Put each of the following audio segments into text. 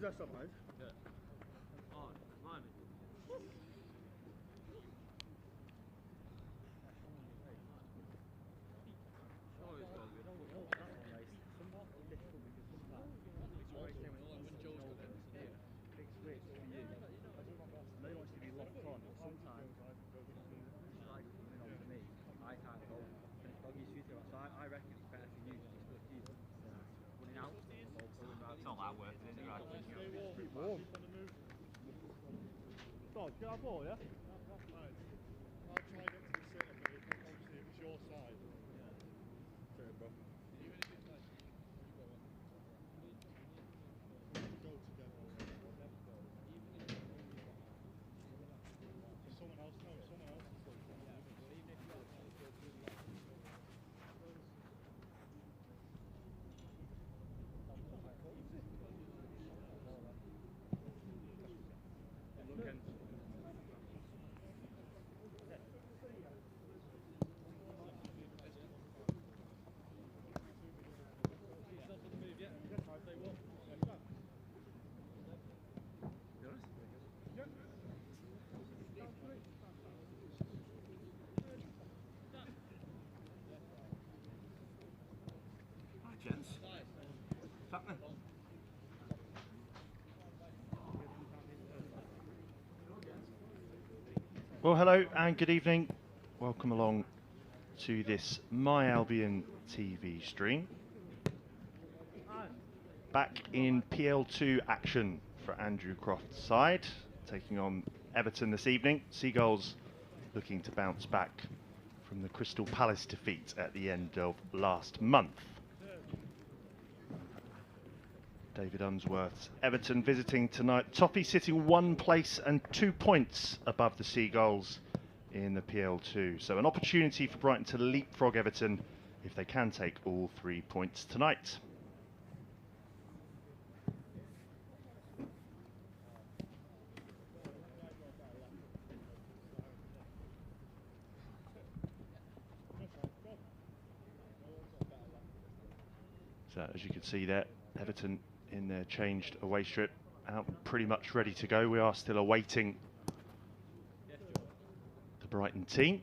dress up, mate? Yeah. Oh, mine. I reckon it's better for you to just keep running out. It's not that worth it, is it? Right? Pretty warm. Dog, get our ball, yeah? I'll try and get to the centre, but obviously if it's your side. Sorry, bro. Even if it's like, go together. Someone else, no, someone else is still coming. Hi, gents. What's happening? Well, hello and good evening. Welcome along to this My Albion TV stream. Back in PL2 action for Andrew Croft's side, taking on Everton this evening. Seagulls looking to bounce back from the Crystal Palace defeat at the end of last month. David Unsworth's Everton visiting tonight. Toppy sitting 1 place and 2 points above the Seagulls in the PL2. So an opportunity for Brighton to leapfrog Everton if they can take all 3 points tonight. So as you can see there, Everton in their changed away strip, out pretty much ready to go. We are still awaiting the Brighton team.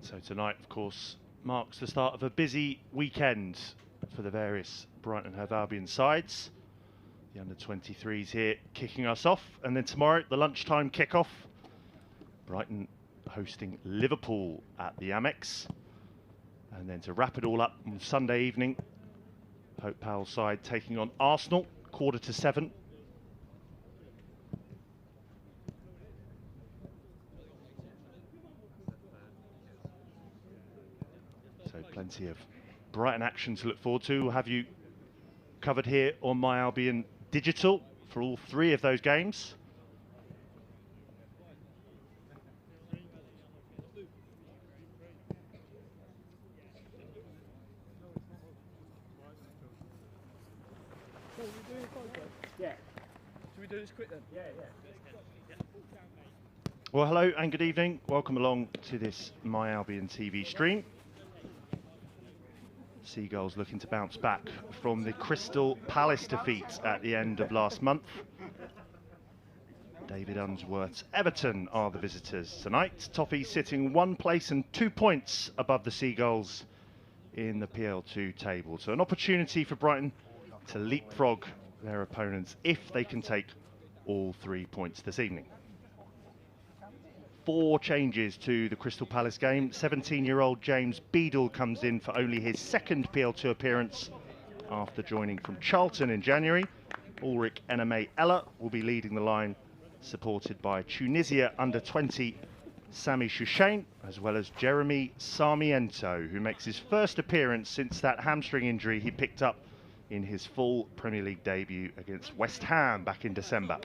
So tonight, of course, marks the start of a busy weekend for the various Brighton and Hove Albion sides. The under-23s here kicking us off, and then tomorrow, the lunchtime kickoff. Brighton hosting Liverpool at the Amex. And then to wrap it all up on Sunday evening, Hope Powell's side taking on Arsenal, 7:15. So plenty of Brighton action to look forward to. We'll have you covered here on My Albion Digital for all 3 of those games. Yeah. Should we do this quick then? Yeah. Well, hello and good evening. Welcome along to this My Albion TV stream. Seagulls looking to bounce back from the Crystal Palace defeat at the end of last month. David Unsworth's Everton are the visitors tonight. Toffee sitting 1 place and 2 points above the Seagulls in the PL2 table. So an opportunity for Brighton to leapfrog their opponents if they can take all 3 points this evening. 4 changes to the Crystal Palace game. 17-year-old James Beadle comes in for only his 2nd PL2 appearance after joining from Charlton in January. Ulrich Ename Eller will be leading the line supported by Tunisia under-20 Sami Shushain, as well as Jeremy Sarmiento, who makes his first appearance since that hamstring injury he picked up in his full Premier League debut against West Ham back in December.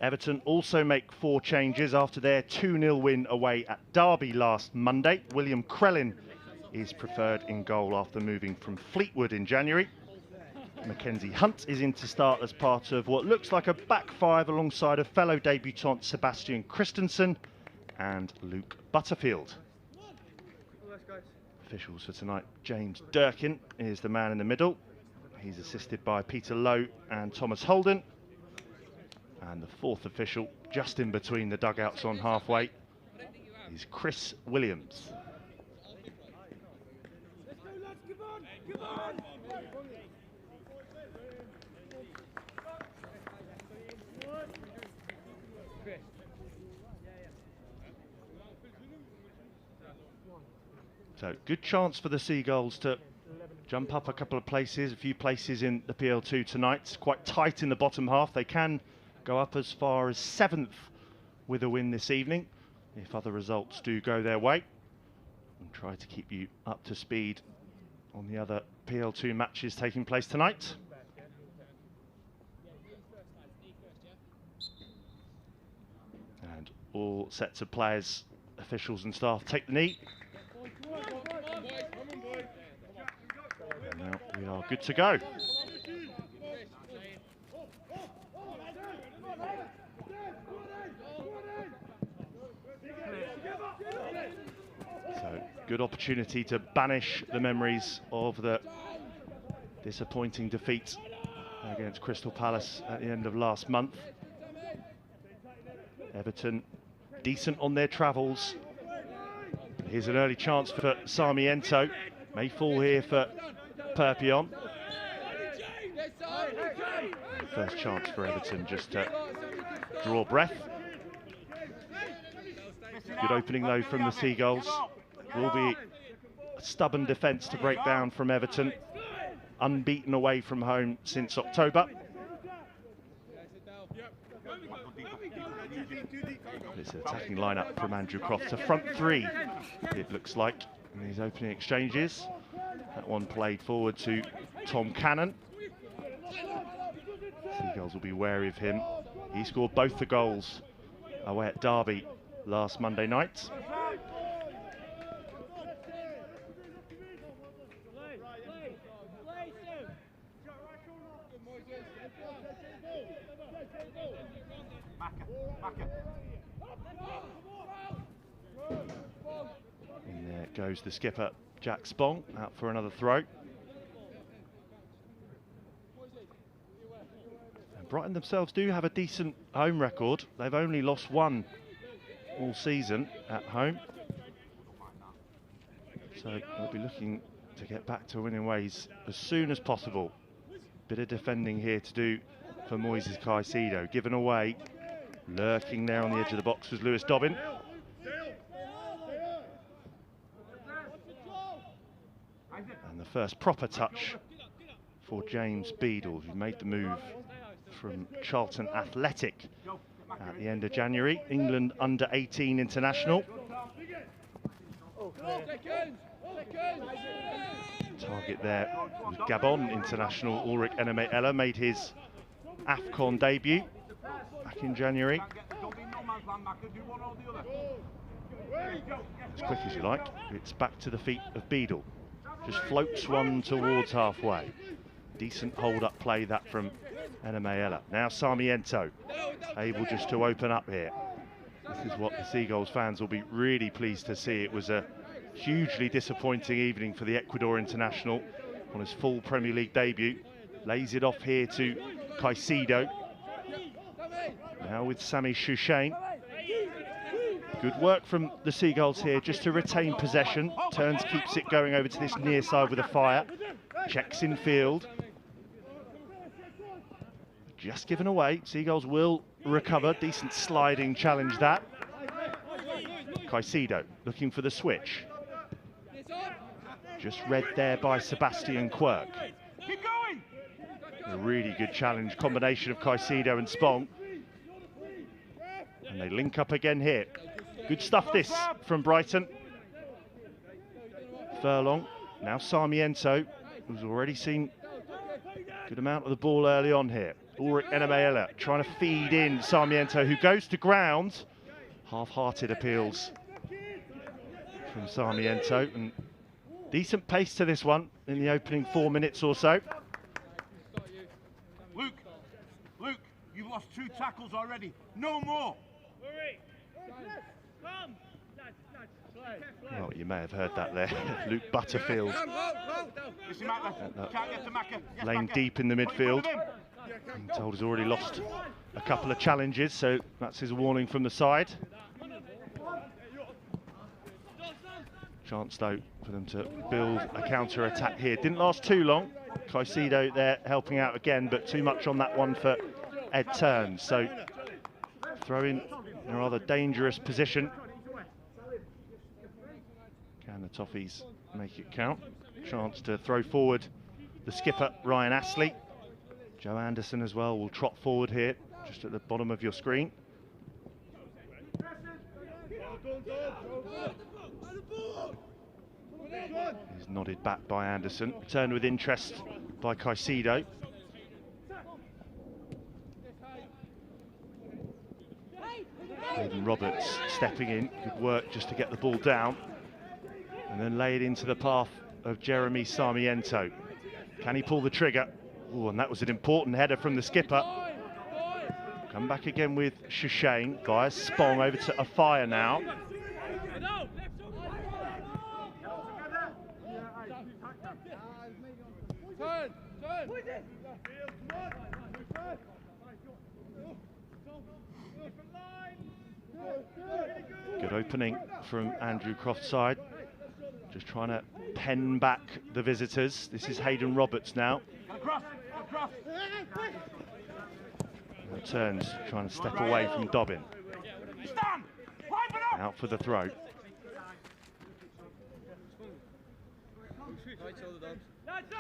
Everton also make 4 changes after their 2-0 win away at Derby last Monday. William Krellin is preferred in goal after moving from Fleetwood in January. Mackenzie Hunt is in to start as part of what looks like a back 5 alongside a fellow debutant Sebastian Christensen and Luke Butterfield. Officials for tonight, James Durkin is the man in the middle. He's assisted by Peter Lowe and Thomas Holden. And the 4th official, just in between the dugouts on halfway, is Chris Williams. So, good chance for the Seagulls to jump up a couple of places, a few places in the PL2 tonight. It's quite tight in the bottom half. They can go up as far as 7th with a win this evening, if other results do go their way. And try to keep you up to speed on the other PL2 matches taking place tonight. And all sets of players, officials and staff take the knee. And now we are good to go. So, good opportunity to banish the memories of the disappointing defeat against Crystal Palace at the end of last month. Everton decent on their travels. Here's an early chance for Sarmiento. May fall here for Perpion. First chance for Everton just to draw breath. Good opening though from the Seagulls. Will be a stubborn defence to break down from Everton. Unbeaten away from home since October. It's an attacking lineup from Andrew Croft. A front 3, it looks like, in these opening exchanges. That one played forward to Tom Cannon. Seagulls will be wary of him. He scored both the goals away at Derby last Monday night. And there goes the skipper, Jack Spong, out for another throw. And Brighton themselves do have a decent home record. They've only lost 1 all season at home. So they'll be looking to get back to winning ways as soon as possible. Bit of defending here to do for Moises Caicedo. Given away, lurking there on the edge of the box was Lewis Dobbin. And the first proper touch for James Beadle, who made the move from Charlton Athletic at the end of January. England under-18 international. Target there was Gabon international Ulrich Eneme-Ella, made his AFCON debut back in January. As quick as you like, it's back to the feet of Beadle. Just floats one towards halfway. Decent hold-up play that from Eneme-Ella. Now Sarmiento, able just to open up here. This is what the Seagulls fans will be really pleased to see. It was a hugely disappointing evening for the Ecuador international on his full Premier League debut. Lays it off here to Caicedo. Now with Sami Shushain. Good work from the Seagulls here just to retain possession. Turns, keeps it going over to this near side with a fire. Checks in field. Just given away. Seagulls will recover. Decent sliding challenge that. Caicedo looking for the switch. Just read there by Sebastian Quirk. A really good challenge, combination of Caicedo and Spong. And they link up again here. Good stuff this from Brighton. Furlong, now Sarmiento, who's already seen a good amount of the ball early on here. Ulrich Enemeella trying to feed in Sarmiento, who goes to ground. Half-hearted appeals from Sarmiento, and decent pace to this one in the opening 4 minutes or so. Luke, you've lost 2 tackles already. No more. Well, you may have heard that there. Luke Butterfield laying deep in the midfield. I'm told he's already lost a couple of challenges, so that's his warning from the side. Chance though for them to build a counter-attack here. Didn't last too long. Caicedo there helping out again, but too much on that one for Ed Turns. So throwing in a rather dangerous position. Can the Toffees make it count? Chance to throw forward the skipper, Ryan Astley. Joe Anderson as well will trot forward here, just at the bottom of your screen. He's nodded back by Anderson. Returned with interest by Caicedo. Hayden Roberts stepping in. Good work just to get the ball down. And then lay it into the path of Jeremy Sarmiento. Can he pull the trigger? Oh, and that was an important header from the skipper. Come back again with Shushane via Spong over to Afire now. Good opening from Andrew Croft's side. Just trying to pen back the visitors. This is Hayden Roberts now. Turns, trying to step away from Dobbin. Out for the throw.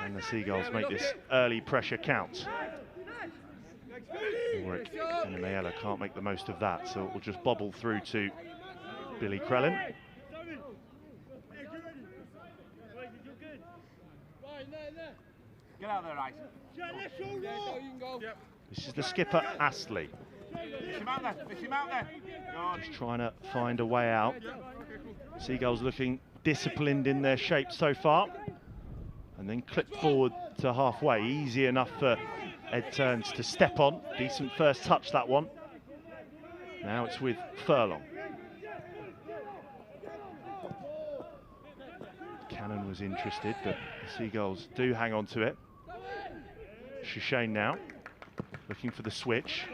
And the Seagulls make this early pressure count. Ulrich Enemeella can't make the most of that, so it will just bobble through to Billy Crellin. Get out there, Rice. This is the skipper, Astley. Fish him out there. Just trying to find a way out. Seagulls looking disciplined in their shape so far. And then clip forward to halfway. Easy enough for Ed Turns to step on. Decent first touch, that one. Now it's with Furlong. Cannon was interested, but the Seagulls do hang on to it. Shushane now, looking for the switch.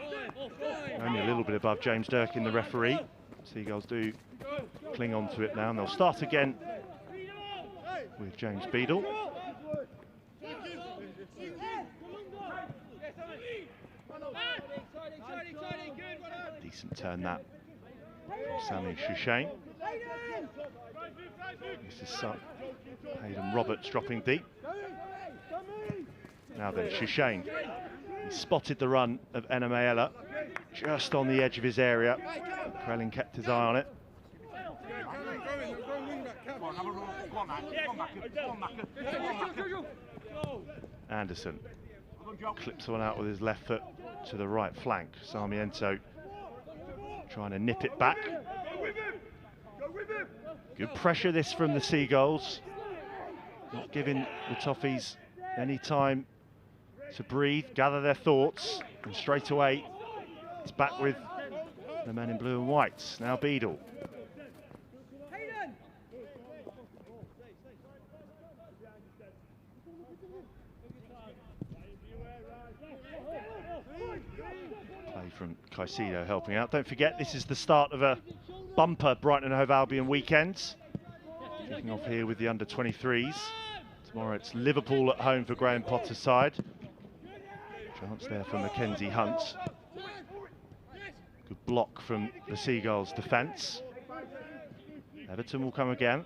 Only a little bit above James Durkin, the referee. Seagulls do cling on to it now, and they'll start again with James Beadle. Decent turn that from Sammy Shushane. This is Hayden Roberts dropping deep. Now then, Shushane. He spotted the run of Enemeella just on the edge of his area. Crellin kept his eye on it. Anderson clips one out with his left foot to the right flank. Sarmiento trying to nip it back. Good pressure this from the Seagulls. Not giving the Toffees any time to breathe, gather their thoughts, and straight away it's back with the men in blue and white. Now Beadle. Play from Caicedo helping out. Don't forget, this is the start of a bumper Brighton and Hove Albion weekend. Kicking off here with the under-23s. Tomorrow it's Liverpool at home for Graham Potter's side. Chance there for Mackenzie Hunt. Good block from the Seagulls' defence. Everton will come again.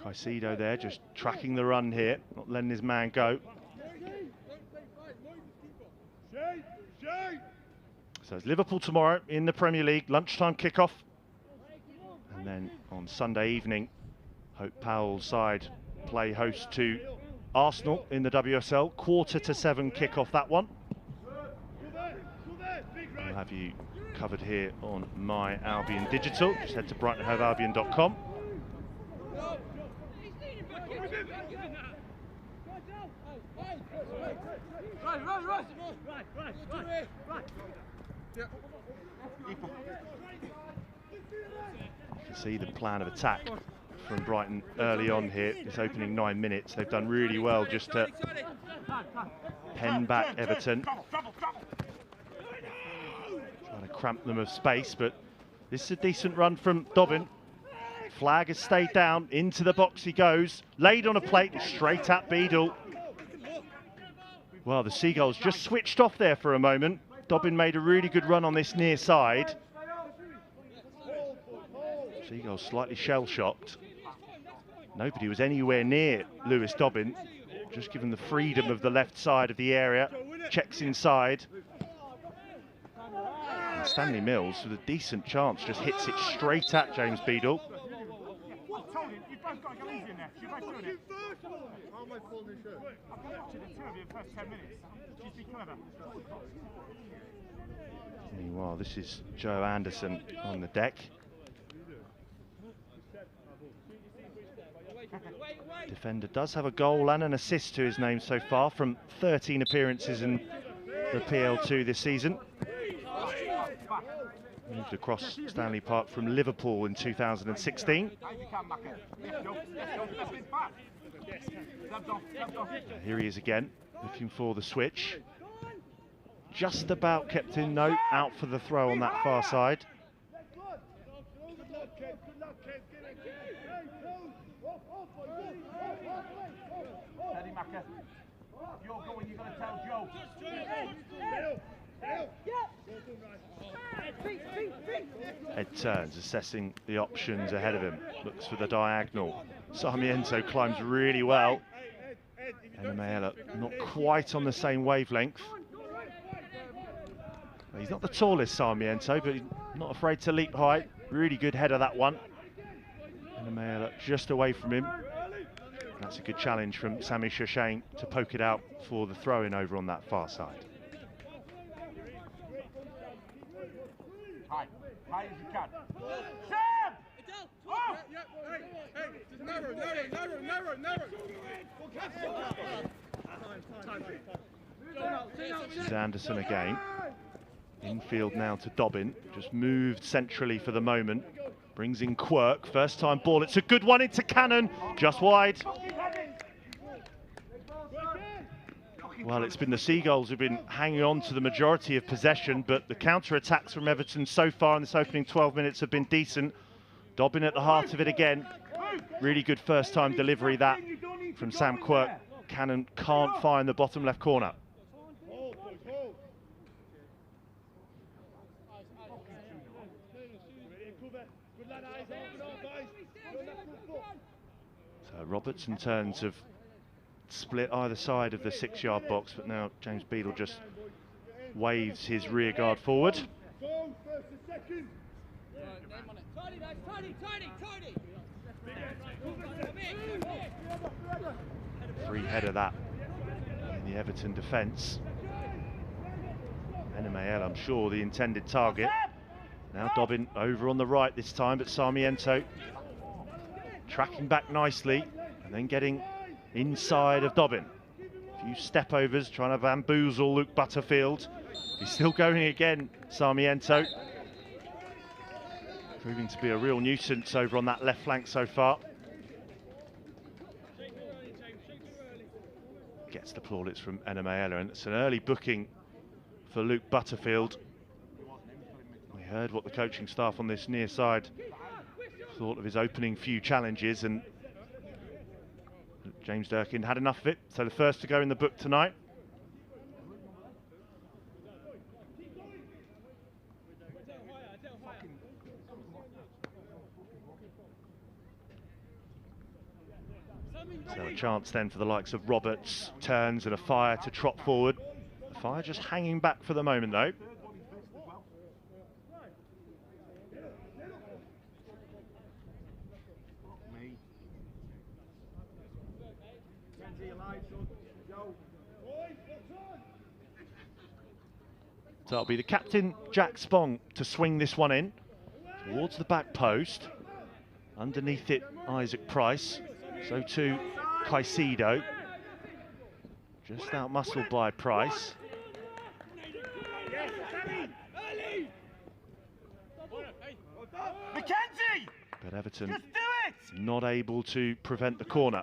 Caicedo there, just tracking the run here, not letting his man go. So it's Liverpool tomorrow in the Premier League, lunchtime kickoff. And then on Sunday evening, Hope Powell's side play host to Arsenal in the WSL. 6:45 kickoff that one. I'll have you covered here on my Albion Digital. Just head to brightonhovealbion.com. You can see the plan of attack from Brighton early on here. This opening 9 minutes, they've done really well just to pen back Everton. Trying to cramp them of space, but this is a decent run from Dobbin. Flag has stayed down, into the box he goes, laid on a plate straight at Beadle. Well, the Seagulls just switched off there for a moment. Dobbin made a really good run on this near side. Seagulls slightly shell-shocked. Nobody was anywhere near Lewis Dobbin. Just given the freedom of the left side of the area. Checks inside. And Stanley Mills, with a decent chance, just hits it straight at James Beadle. Meanwhile, this is Joe Anderson on the deck. Defender does have a goal and an assist to his name so far from 13 appearances in the PL2 this season. Moved across Stanley Park from Liverpool in 2016. Here he is again, looking for the switch. Just about kept in, no, out for the throw on that far side. You're going, you're going to tell Joe. Head turns, assessing the options ahead of him. Looks for the diagonal. Sarmiento climbs really well. Enemaela not quite on the same wavelength. He's not the tallest, Sarmiento, but he's not afraid to leap high. Really good header, that one. Enemaela just away from him. That's a good challenge from Sami Shashane to poke it out for the throw-in over on that far side. High as you can. This is Anderson again. Infield now to Dobbin. Just moved centrally for the moment. Brings in Quirk. First time ball. It's a good one into Cannon. Just wide. Well, it's been the Seagulls who've been hanging on to the majority of possession, but the counter-attacks from Everton so far in this opening 12 minutes have been decent. Dobbin at the heart of it again. Really good first-time delivery, that, from Sam Quirk. Cannon can't find the bottom left corner. So Roberts and Turns have split either side of the 6-yard box, but now James Beadle just waves his rear guard forward. Free header that in the Everton defence. Enemaela, I'm sure, the intended target. Now Dobbin over on the right this time, but Sarmiento tracking back nicely and then getting inside of Dobbin. A few step overs, trying to bamboozle Luke Butterfield. He's still going again, Sarmiento. Proving to be a real nuisance over on that left flank so far. Gets the plaudits from Enemaela, and it's an early booking for Luke Butterfield. We heard what the coaching staff on this near side thought of his opening few challenges, and James Durkin had enough of it, so the first to go in the book tonight. So a chance then for the likes of Roberts, Turns and a fire to trot forward. Fire just hanging back for the moment, though. So it'll be the captain, Jack Spong, to swing this one in towards the back post. Underneath it, Isaac Price. So too, Caicedo. Just out-muscled by Price. Mackenzie! But Everton Just do it! not able to prevent the corner.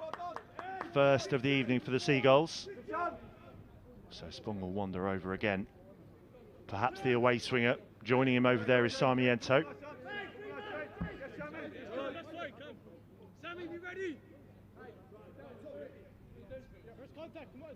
First of the evening for the Seagulls. So Spong will wander over again. Perhaps the away swinger. Joining him over there is Sarmiento. Sammy, be ready. First contact, come on.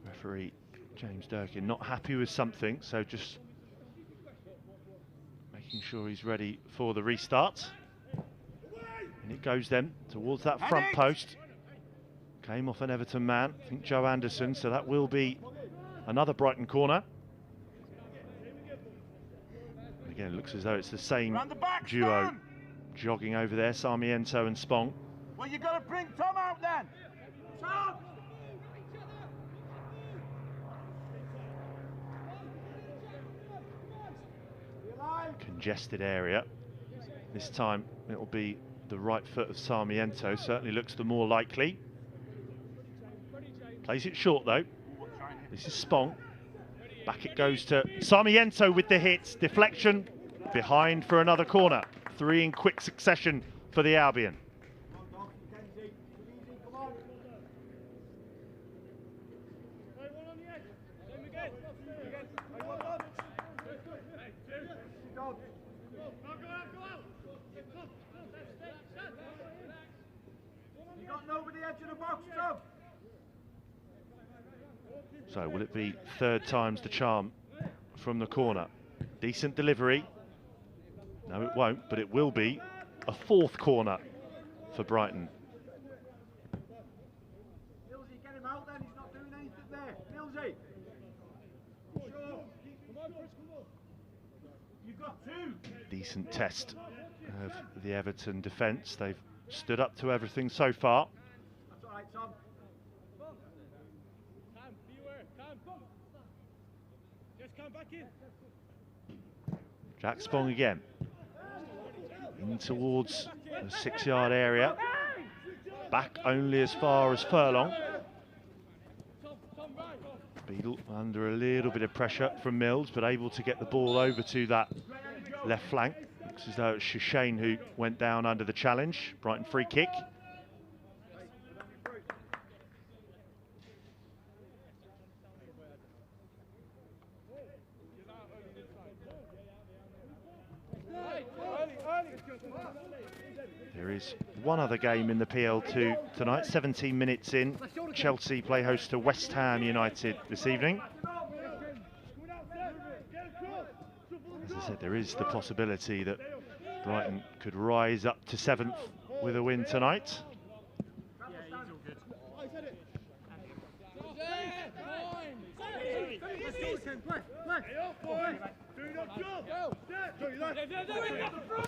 Referee James Durkin not happy with something, so just making sure he's ready for the restart. And it goes then towards that front post. Came off an Everton man, I think Joe Anderson, so that will be another Brighton corner. And again, it looks as though it's the same duo jogging over there, Sarmiento and Spong. Well, you got to bring Tom out then. Tom! Congested area. This time it will be the right foot of Sarmiento, certainly looks the more likely. Plays it short though. This is Spong. Back it goes to Sarmiento with the hits. Deflection, behind for another corner. 3 in quick succession for the Albion. So will it be third time's the charm from the corner? Decent delivery. No, it won't, but it will be a 4th corner for Brighton. Millsy, get him out then, he's not doing anything there. Millsy! You've got 2! Decent test of the Everton defence. They've stood up to everything so far. That's all right, Tom. Jack Spong again. In towards the 6-yard area. Back only as far as Furlong. Beadle under a little bit of pressure from Mills, but able to get the ball over to that left flank. Looks as though it's Shane who went down under the challenge. Brighton free kick. There is one other game in the PL2 tonight, 17 minutes in. Chelsea play host to West Ham United this evening. As I said, there is the possibility that Brighton could rise up to 7th with a win tonight.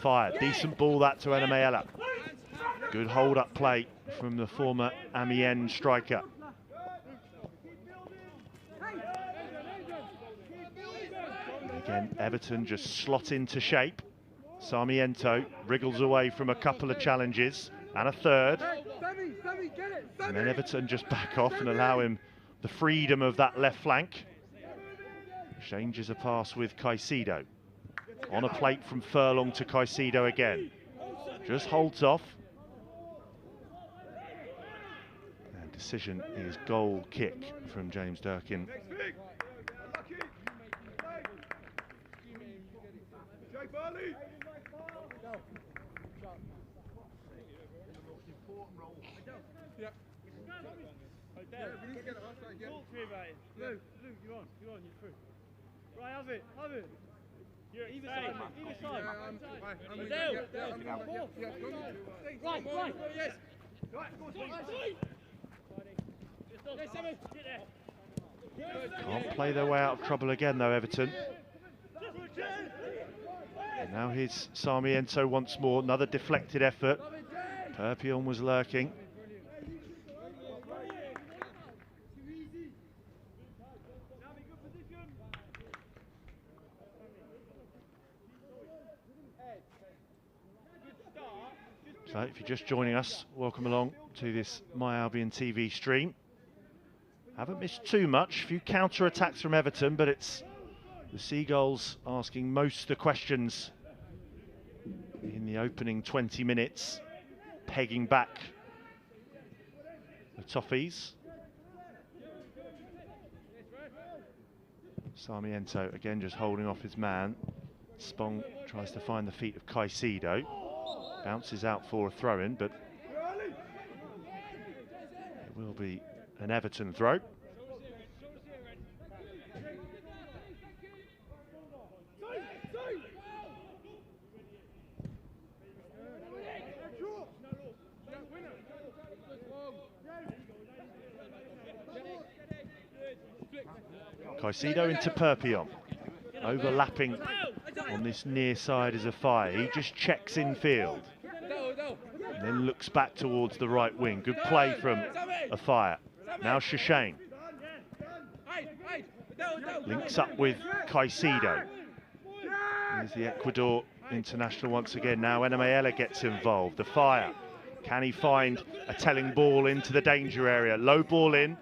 Fire, decent ball that to Enemayela. Good hold-up play from the former Amiens striker. Again, Everton just slot into shape. Sarmiento wriggles away from a couple of challenges and a third. And then Everton just back off and allow him the freedom of that left flank. Changes a pass with Caicedo. On a plate from Furlong to Caicedo again. Just holds off. And decision is goal kick from James Durkin. Luke, you're on, you're through. Right, have it. Either side, either side. Right, right. Yes. Can't play their way out of trouble again though, Everton. And now here's Sarmiento once more, another deflected effort. Perpion was lurking. So if you're just joining us, welcome along to this My Albion TV stream. Haven't missed too much, a few counter-attacks from Everton, but it's the Seagulls asking most of the questions in the opening 20 minutes, pegging back the Toffees. Sarmiento again just holding off his man. Spong tries to find the feet of Caicedo. Bounces out for a throw-in, but it will be an Everton throw. Caicedo into Perpion, overlapping on this near side is a fire. He just checks in field and then looks back towards the right wing. Good play from a fire. Now Shashane links up with Caicedo. Here's the Ecuador international once again. Now Enemayela gets involved. The fire. Can he find a telling ball into the danger area? Low ball in,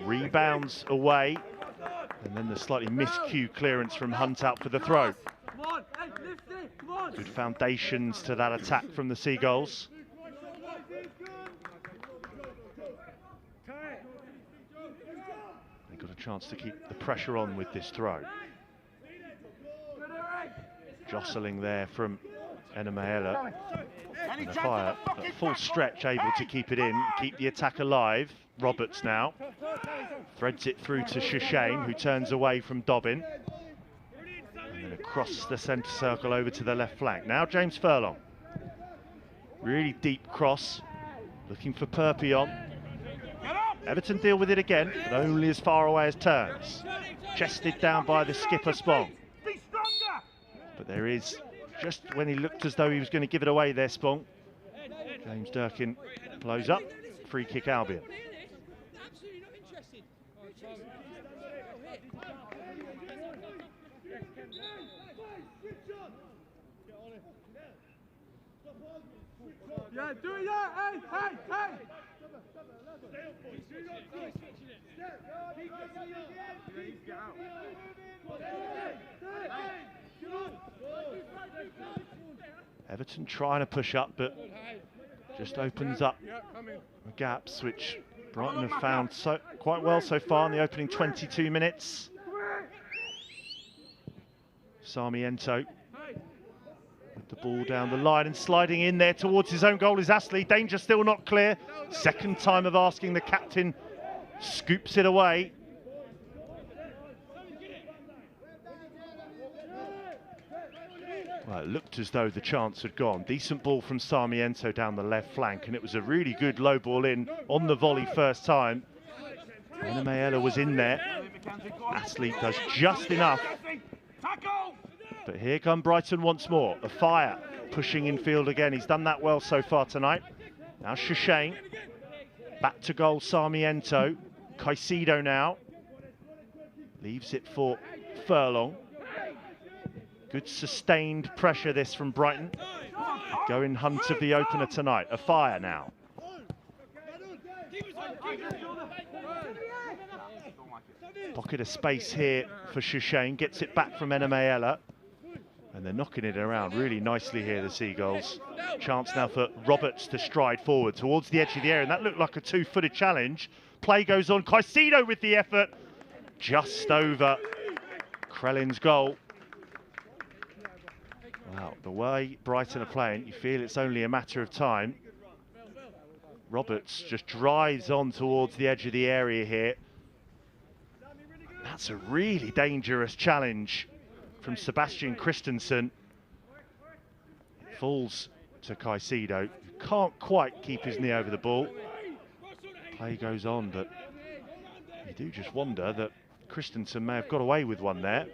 rebounds away, and then the slightly miscue clearance from Hunt out for the throw. Good foundations to that attack from the Seagulls. They got a chance to keep the pressure on with this throw. Jostling there from Enemayela. And a fire at full stretch, able to keep it in, keep the attack alive. Roberts now threads it through to Shashane, who turns away from Dobbin. And then across the centre circle over to the left flank. Now James Furlong. Really deep cross, looking for Perpion. Everton deal with it again, but only as far away as turns. Chested down by the skipper Spong. But there is, just when he looked as though he was going to give it away there, Spong. James Durkin blows up, free kick Albion. Yeah, do it, yeah, hey, hey, hey! Everton trying to push up, but just opens up the gaps which Brighton have found quite well so far in the opening 22 minutes. Sarmiento with the ball down the line and sliding in there towards his own goal is Astley. Danger still not clear. Second time of asking, the captain scoops it away. Well, it looked as though the chance had gone. Decent ball from Sarmiento down the left flank, and it was a really good low ball in on the volley first time. Enemayela was in there. Astley does just enough. But here come Brighton once more. A fire pushing infield again. He's done that well so far tonight. Now Shashane. Back to goal Sarmiento. Caicedo now. Leaves it for Furlong. Good sustained pressure this from Brighton. Going Hunt of the opener tonight. A fire now. Pocket of space here for Shashane. Gets it back from Enemayela. And they're knocking it around really nicely here, the Seagulls. Chance now for Roberts to stride forward towards the edge of the area. And that looked like a two-footed challenge. Play goes on. Caicedo with the effort. Just over Krellin's goal. Wow, the way Brighton are playing, you feel it's only a matter of time. Roberts just drives on towards the edge of the area here. That's a really dangerous challenge from Sebastian Christensen. It falls to Caicedo, who can't quite keep his knee over the ball. Play goes on, but you do just wonder that Christensen may have got away with one there.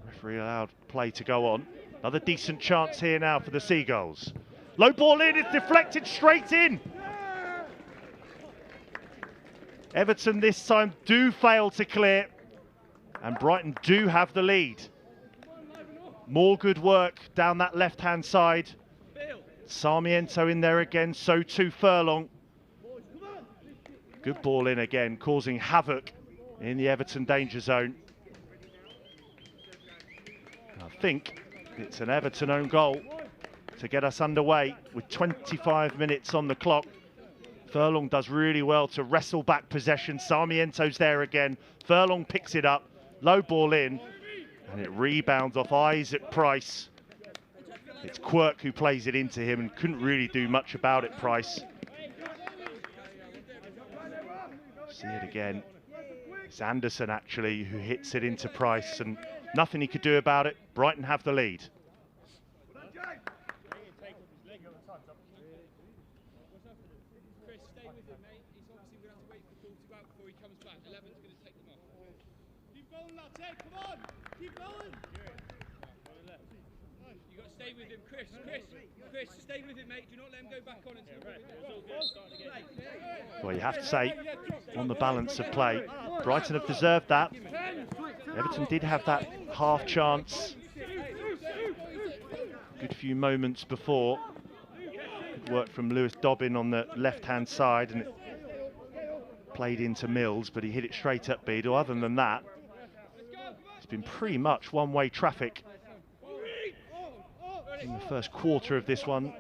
Referee allowed play to go on. Another decent chance here now for the Seagulls. Low ball in, it's deflected straight in. Everton this time do fail to clear, and Brighton do have the lead. More good work down that left-hand side. Sarmiento in there again, so too Furlong. Good ball in again, causing havoc in the Everton danger zone. I think it's an Everton own goal to get us underway with 25 minutes on the clock. Furlong does really well to wrestle back possession. Sarmiento's there again. Furlong picks it up, low ball in, and it rebounds off Isaac Price. It's Quirk who plays it into him and couldn't really do much about it, Price. See it again. It's Anderson actually who hits it into Price, and nothing he could do about it. Brighton have the lead. Stay with him, Chris, stay with him, mate. Do not let him go back on until Well, you have to say, on the balance of play, Brighton have deserved that. Everton did have that half chance. Good few moments before. Good work from Lewis Dobbin on the left-hand side, and it played into Mills, but he hit it straight at Beadle. Other than that, it's been pretty much one-way traffic in the first quarter of this one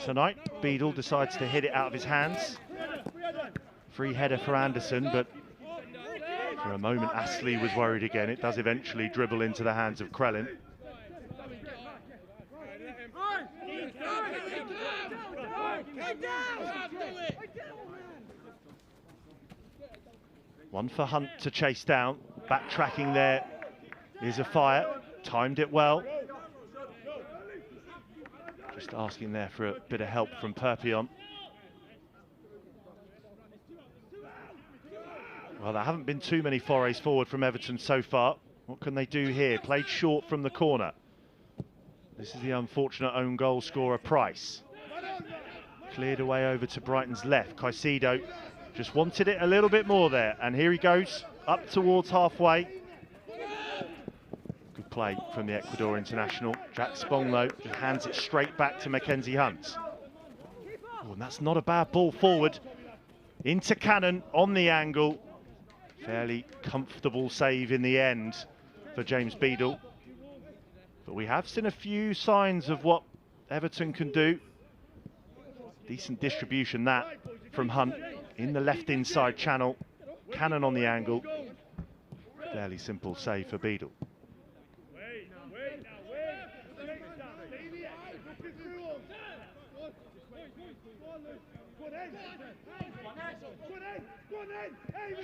tonight. Beadle decides to hit it out of his hands. Free header for Anderson, but for a moment Astley was worried again. It does eventually dribble into the hands of Krellin. One for Hunt to chase down. Backtracking there is a fire. Timed it well. Just asking there for a bit of help from Perpion. Well, there haven't been too many forays forward from Everton so far. What can they do here? Played short from the corner. This is the unfortunate own goal scorer, Price. Cleared away over to Brighton's left. Caicedo just wanted it a little bit more there. And here he goes, up towards halfway. Good play from the Ecuador international. Jack Spong, though, just hands it straight back to Mackenzie Hunt. Oh, and that's not a bad ball forward. Into Cannon on the angle. Fairly comfortable save in the end for James Beadle. But we have seen a few signs of what Everton can do. Decent distribution that from Hunt in the left inside channel. Cannon on the angle. Fairly simple save for Beadle.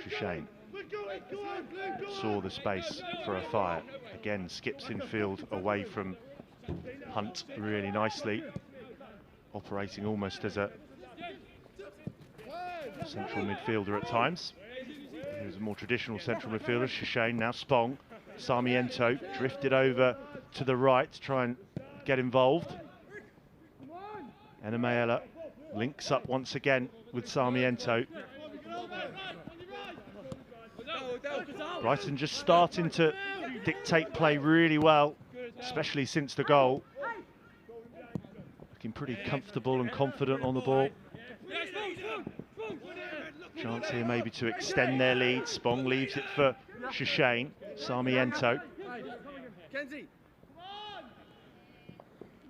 Shane saw the space for a fire. Again, skips infield away from Hunt really nicely. Operating almost as a central midfielder at times. He was a more traditional central midfielder. Shane, now Spong. Sarmiento drifted over to the right to try and get involved. Enemayela links up once again with Sarmiento. Brighton just starting to dictate play really well, especially since the goal. Looking pretty comfortable and confident on the ball. Chance here maybe to extend their lead. Spong leaves it for Shane. Sarmiento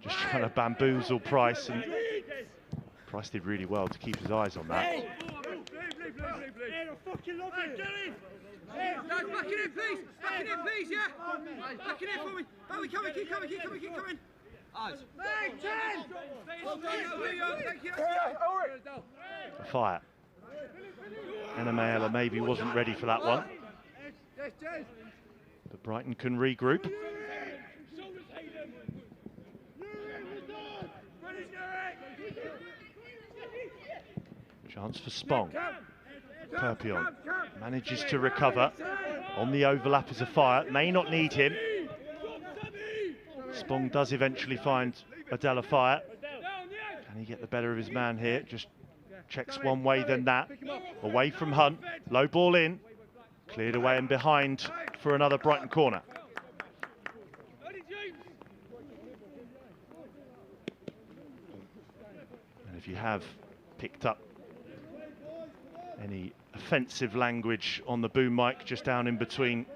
just trying to bamboozle Price, and Price did really well to keep his eyes on that. Back it in, please! Back it in, please, yeah! Back it in for me! Oh, keep coming! Eyes. A fire. Enemayela maybe wasn't ready for that one. But Brighton can regroup. Chance for Spong. Perpion manages to recover. On the overlap is a fire. May not need him. Spong does eventually find Adela Fire. Can he get the better of his man here? Just checks one way, then that. Away from Hunt. Low ball in. Cleared away and behind for another Brighton corner. And if you have picked up any offensive language on the boom mic just down in between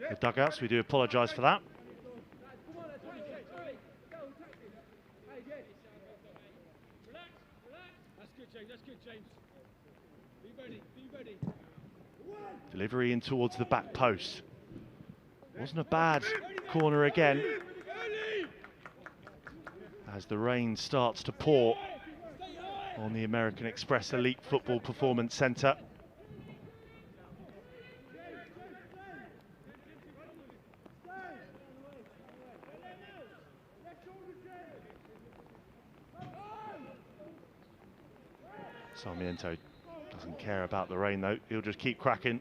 the dugouts, we do apologise for that. Delivery in towards the back post. Wasn't a bad corner again. As the rain starts to pour on the American Express Elite Football Performance Centre. Sarmiento doesn't care about the rain though, he'll just keep cracking.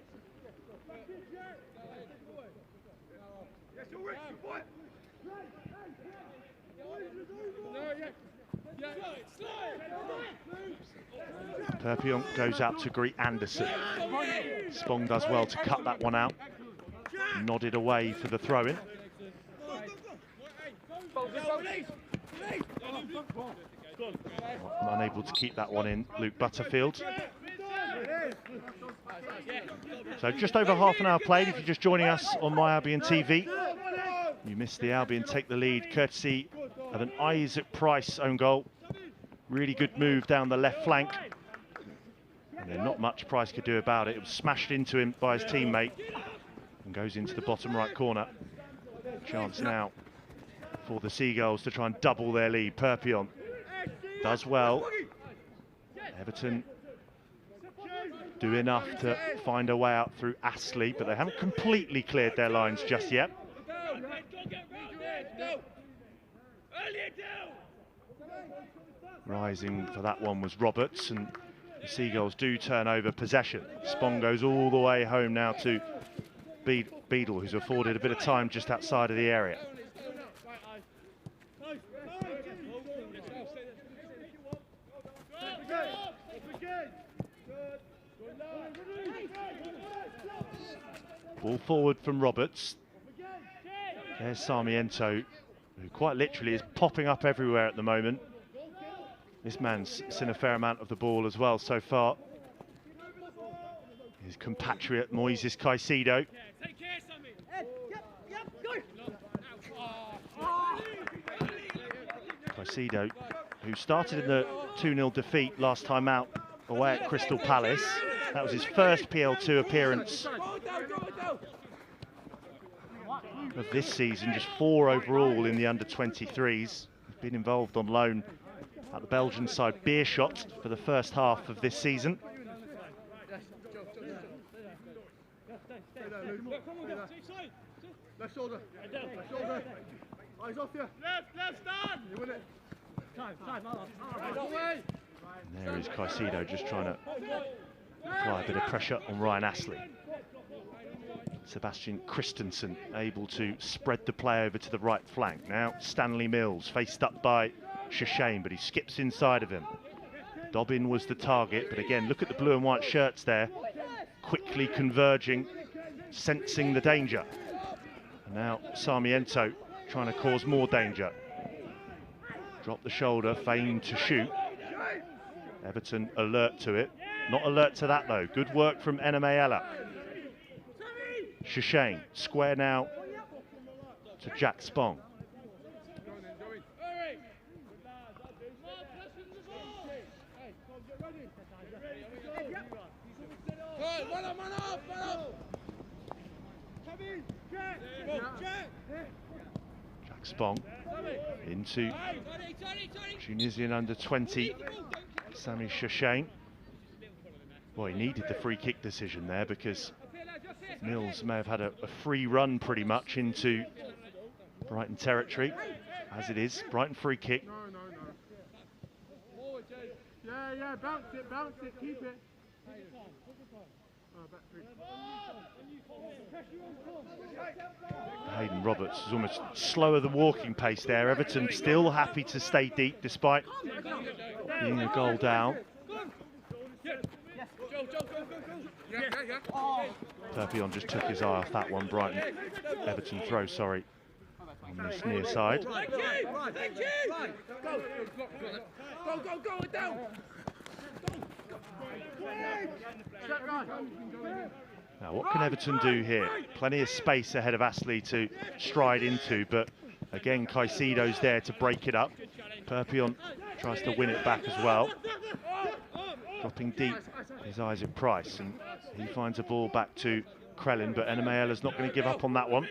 Perpion goes out to greet Anderson. Spong does well to cut that one out. Nodded away for the throw-in. Unable to keep that one in, Luke Butterfield. So just over half an hour played. If you're just joining us on My Albion TV, you missed the Albion take the lead courtesy of an Isaac Price own goal. Really good move down the left flank. And then not much Price could do about it. It was smashed into him by his teammate and goes into the bottom right corner. Chance now for the Seagulls to try and double their lead. Perpion does well. Everton do enough to find a way out through Astley, but they haven't completely cleared their lines just yet. Rising for that one was Roberts, and the Seagulls do turn over possession. Spong goes all the way home now to Beadle, who's afforded a bit of time just outside of the area. Ball forward from Roberts. There's Sarmiento, who quite literally is popping up everywhere at the moment. This man's seen a fair amount of the ball as well so far. His compatriot Moises Caicedo. Caicedo, who started in the 2-0 defeat last time out away at Crystal Palace. That was his first PL2 appearance of this season, just 4 overall in the under-23s. He's been involved on loan at the Belgian side Beerschot for the first half of this season. Left shoulder. Left shoulder. Eyes off you. Left stand. You win it. And there is Caicedo just trying to apply a bit of pressure on Ryan Astley. Sebastian Christensen able to spread the play over to the right flank. Now Stanley Mills faced up by Shashane, but he skips inside of him. Dobbin was the target, but again, look at the blue and white shirts there, quickly converging, sensing the danger. And now Sarmiento trying to cause more danger. Drop the shoulder, feigned to shoot. Everton alert to it. Not alert to that though. Good work from Enemayella. Shashane, square now to Jack Spong. Jack Spong into Tunisian under-20 Sami Shashane. Well, he needed the free kick decision there because Mills may have had a free run pretty much into Brighton territory. As it is, Brighton free kick. bounce it, keep it. Hayden Roberts is almost slower than walking pace there. Everton still happy to stay deep despite being a goal down. Albion just took his eye off that one. Brighton, Everton throw, sorry, on this near side. Go, down. Now, what can Everton do here? Plenty of space ahead of Astley to stride into, but again, Caicedo's there to break it up. Albion tries to win it back as well. Dropping deep, his eyes at Price, and he finds a ball back to Krellin, but Enemayela's not going to give up on that one.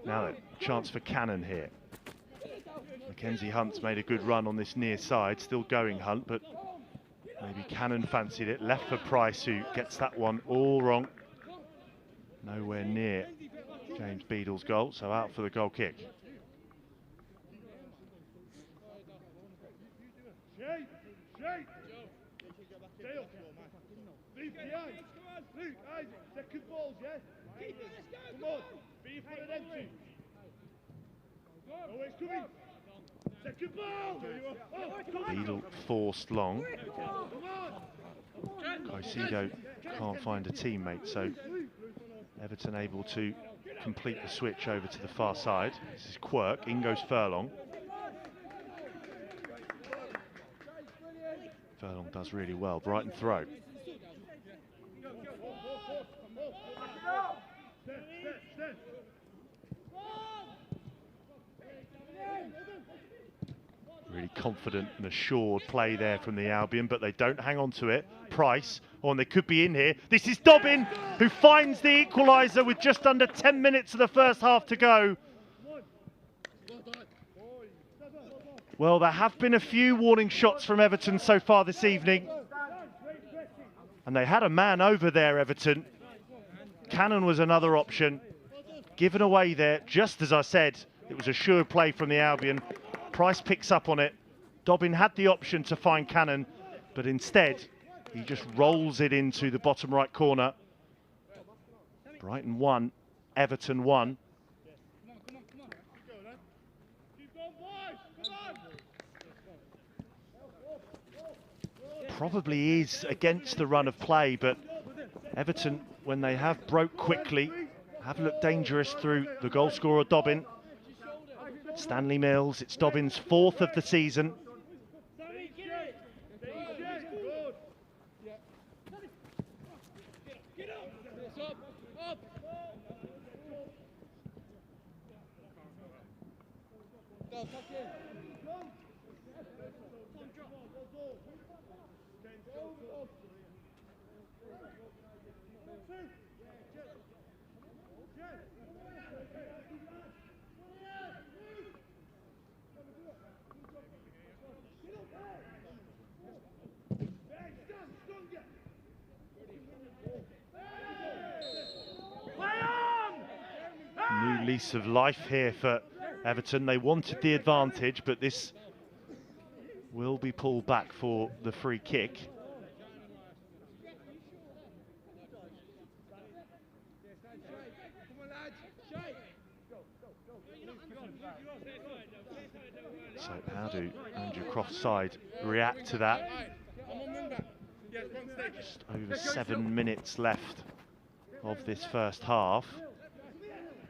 Now a chance for Cannon here. Mackenzie Hunt's made a good run on this near side, still going Hunt, but maybe Cannon fancied it, left for Price, who gets that one all wrong. Nowhere near James Beadle's goal, so out for the goal kick. Second balls, yes? Come on, be in front of them two. Oh, it's coming. Second ball! Beadle forced long. Caicedo can't find a teammate, so Everton able to complete the switch over to the far side. This is Quirk, in goes Furlong. Furlong does really well. Brighton throw. Really confident and assured play there from the Albion, but they don't hang on to it. Price, and they could be in here. This is Dobbin, who finds the equaliser with just under 10 minutes of the first half to go. Well, there have been a few warning shots from Everton so far this evening. And they had a man over there, Everton. Cannon was another option. Given away there, just as I said, it was a sure play from the Albion. Price picks up on it. Dobbin had the option to find Cannon, but instead he just rolls it into the bottom right corner. Brighton 1, Everton 1. Probably is against the run of play, but Everton, when they have broke quickly, have looked dangerous through the goal scorer Dobbin. Stanley Mills, it's Dobbin's 4th of the season. New lease of life here for Everton. They wanted the advantage, but this will be pulled back for the free kick. So how do Andrew Croft's side react to that? Just over 7 minutes left of this first half.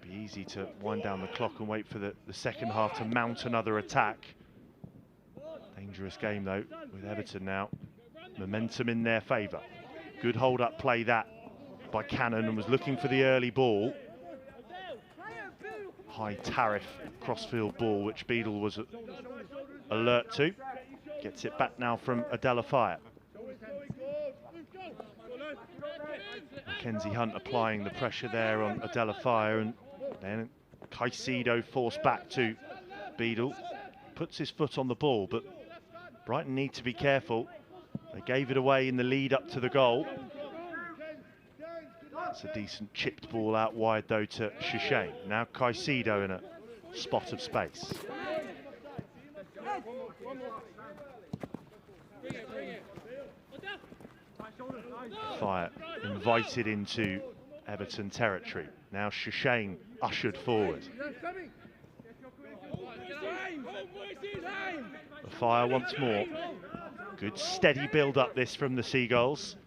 It'd be easy to wind down the clock and wait for the second half to mount another attack. Dangerous game though with Everton now. Momentum in their favour. Good hold-up play that by Cannon, and was looking for the early ball. High tariff crossfield ball, which Beadle was alert to. Gets it back now from Adela Fire. Mackenzie Hunt applying the pressure there on Adela Fire, and then Caicedo forced back to Beadle. Puts his foot on the ball, but Brighton need to be careful. They gave it away in the lead up to the goal. That's a decent chipped ball out wide though to Shishane. Now Caicedo in a spot of space. Fire invited into Everton territory. Now Shishane ushered forward. The fire once more. Good steady build up this from the Seagulls.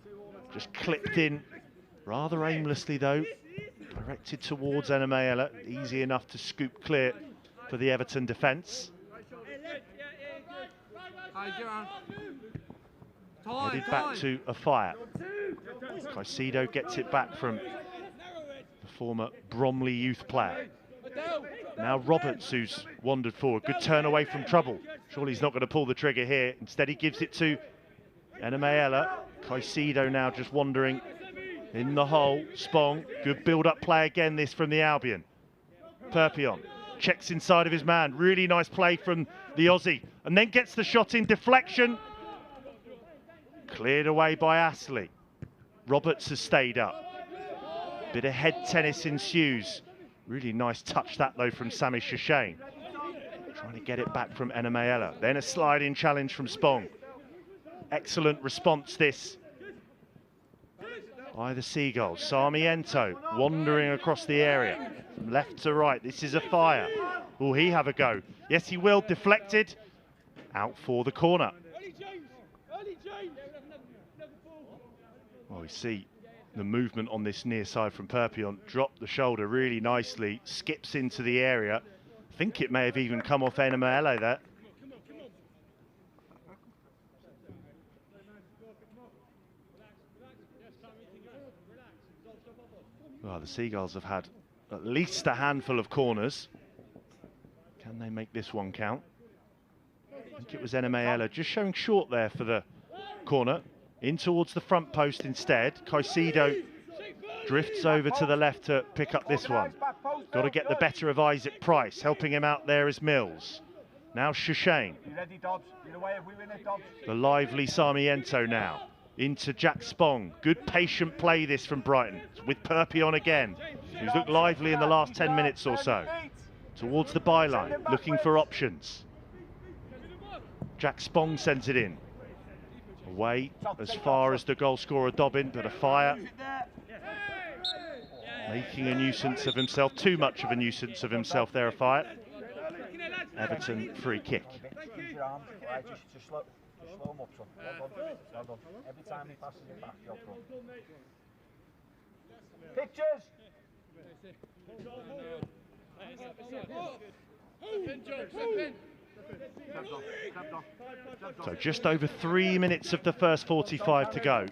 Just clipped in rather aimlessly though. Directed towards Enemayela. Easy enough to scoop clear for the Everton defence. Headed back to a fire. Caicedo gets it back from the former Bromley youth player. Now Roberts, who's wandered forward. Good turn away from trouble. Surely he's not going to pull the trigger here. Instead he gives it to Enemayela. Caicedo now just wandering in the hole. Spong, good build-up play again this from the Albion. Perpion checks inside of his man. Really nice play from the Aussie. And then gets the shot in deflection. Cleared away by Astley. Roberts has stayed up. Bit of head tennis ensues. Really nice touch that though from Sami Shishane. Trying to get it back from Enemayela. Then a slide-in challenge from Spong. Excellent response this by the Seagulls. Sarmiento wandering across the area from left to right. This is a fire. Will he have a go? Yes, he will. Deflected. Out for the corner. Well, we see the movement on this near side from Perpion. Dropped the shoulder really nicely. Skips into the area. I think it may have even come off Enemayela there. Well, the Seagulls have had at least a handful of corners. Can they make this one count? I think it was Enemayela just showing short there for the corner. In towards the front post instead. Caicedo drifts over to the left to pick up this one. Got to get the better of Isaac Price. Helping him out there is Mills. Now Shishane. The lively Sarmiento now. Into Jack Spong. Good patient play this from Brighton. With Perpion again, who's looked lively in the last 10 minutes or so. Towards the byline, looking for options. Jack Spong sends it in. Away as far as the goal scorer Dobbin, but a fire. Making a nuisance of himself, too much of a nuisance of himself there, a fire. Everton free kick. Every time he passes it back, you're front. Pictures! So just over 3 minutes of the first 45 to go.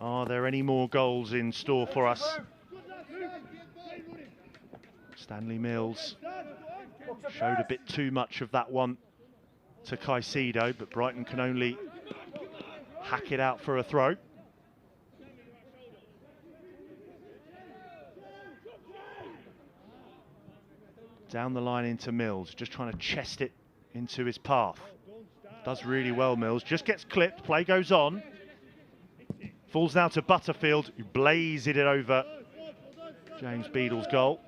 Are there any more goals in store for us? Stanley Mills showed a bit too much of that one to Caicedo, but Brighton can only hack it out for a throw. Down the line into Mills, just trying to chest it into his path. Does really well, Mills. Just gets clipped, play goes on. Falls now to Butterfield, who blazed it over James Beadle's goal.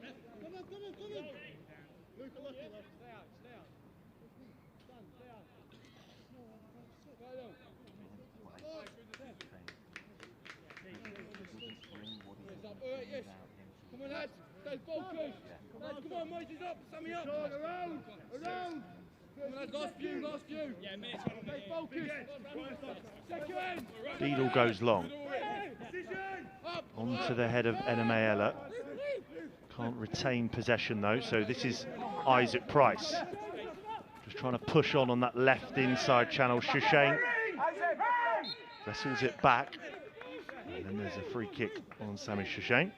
Come on, lads. Stay focused. Come on, Moises up. Sammy up. Around. Come on, lads. Last few. Yeah, minutes. Stay focused. Second. Beadle goes long. Onto the head of Enemayela. Can't retain possession though, so this is Isaac Price. Just trying to push on that left inside channel. Shishane wrestles it back. And then there's a free kick on Sami Shishane.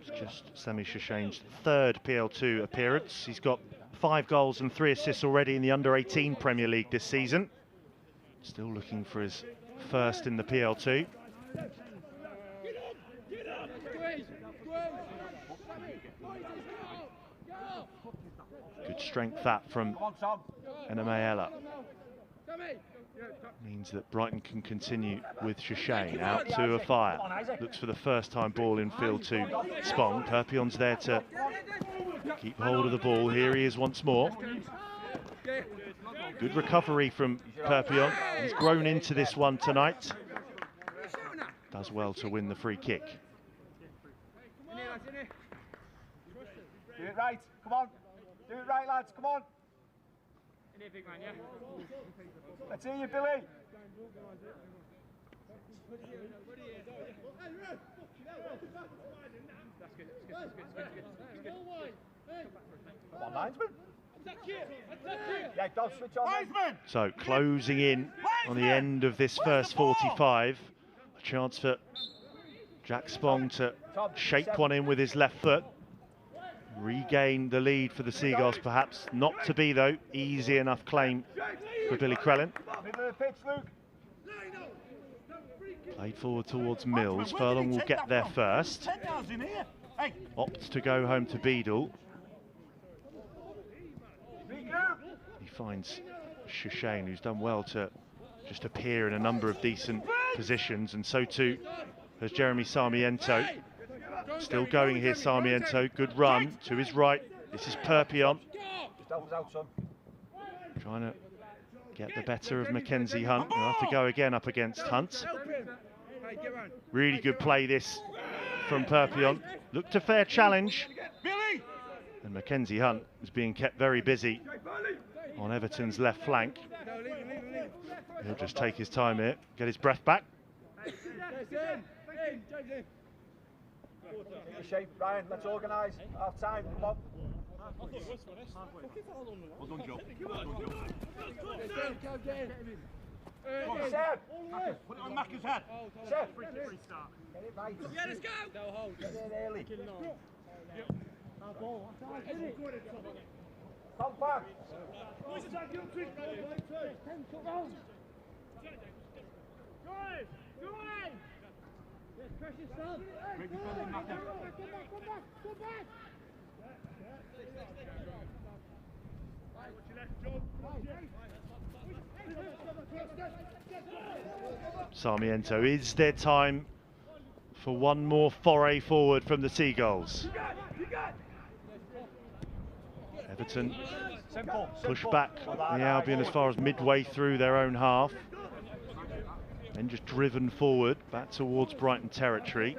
It's just Sami Shishane's third PL2 appearance. He's got 5 goals and 3 assists already in the under-18 Premier League this season. Still looking for his first in the PL2. Good strength that from Enemayela. Means that Brighton can continue with Shishane out to a fire. Looks for the first time ball in field to Spong. Perpion's there to keep hold of the ball. Here he is once more. Good recovery from Perpion. He's grown into this one tonight. Does well to win the free kick. Do it right, come on. Do it right, lads, come on. Let's hear you, Billy. Come on, linesman. Yeah, don't switch on. Linesman! So closing in on the end of this first 45. A chance for Jack Spong to shake one in with his left foot. Regain the lead for the Seagulls, perhaps. Not to be, though. Easy enough claim for Billy Crellin. Middle of the pitch, Luke. Played forward towards Mills. Furlong will get there first. Opts to go home to Beadle. He finds Shishane, who's done well to just appear in a number of decent positions, and so too has Jeremy Sarmiento. Still going here, Sarmiento. Good run to his right. This is Perpion. Trying to get the better of Mackenzie Hunt. He'll have to go again up against Hunt. Really good play this from Perpion. Looked a fair challenge. And Mackenzie Hunt is being kept very busy on Everton's left flank. He'll just take his time here, get his breath back. Shape, Ryan, let's organise. Half time, come on. Well done, Joe. Seb! Put it on Macca's head. Seb! Get it right. Yeah, let's go! Get in early. Come back. Great defending, Macca. Sarmiento, is there time for one more foray forward from the Seagulls? Everton push back the Albion as far as midway through their own half. Then just driven forward back towards Brighton territory.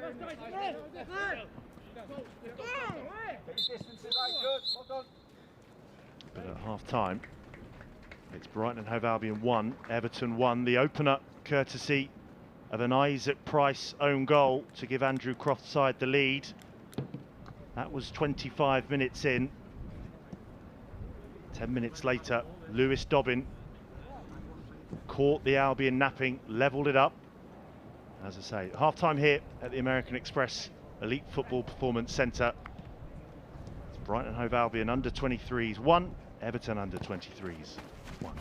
But at half time, it's Brighton and Hove Albion 1, Everton 1. The opener courtesy of an Isaac Price own goal to give Andrew Croft's side the lead. That was 25 minutes in. 10 minutes later, Lewis Dobbin caught the Albion napping, levelled it up. As I say, half-time here at the American Express Elite Football Performance Centre. It's Brighton and Hove Albion under 23s 1, Everton under 23s 1.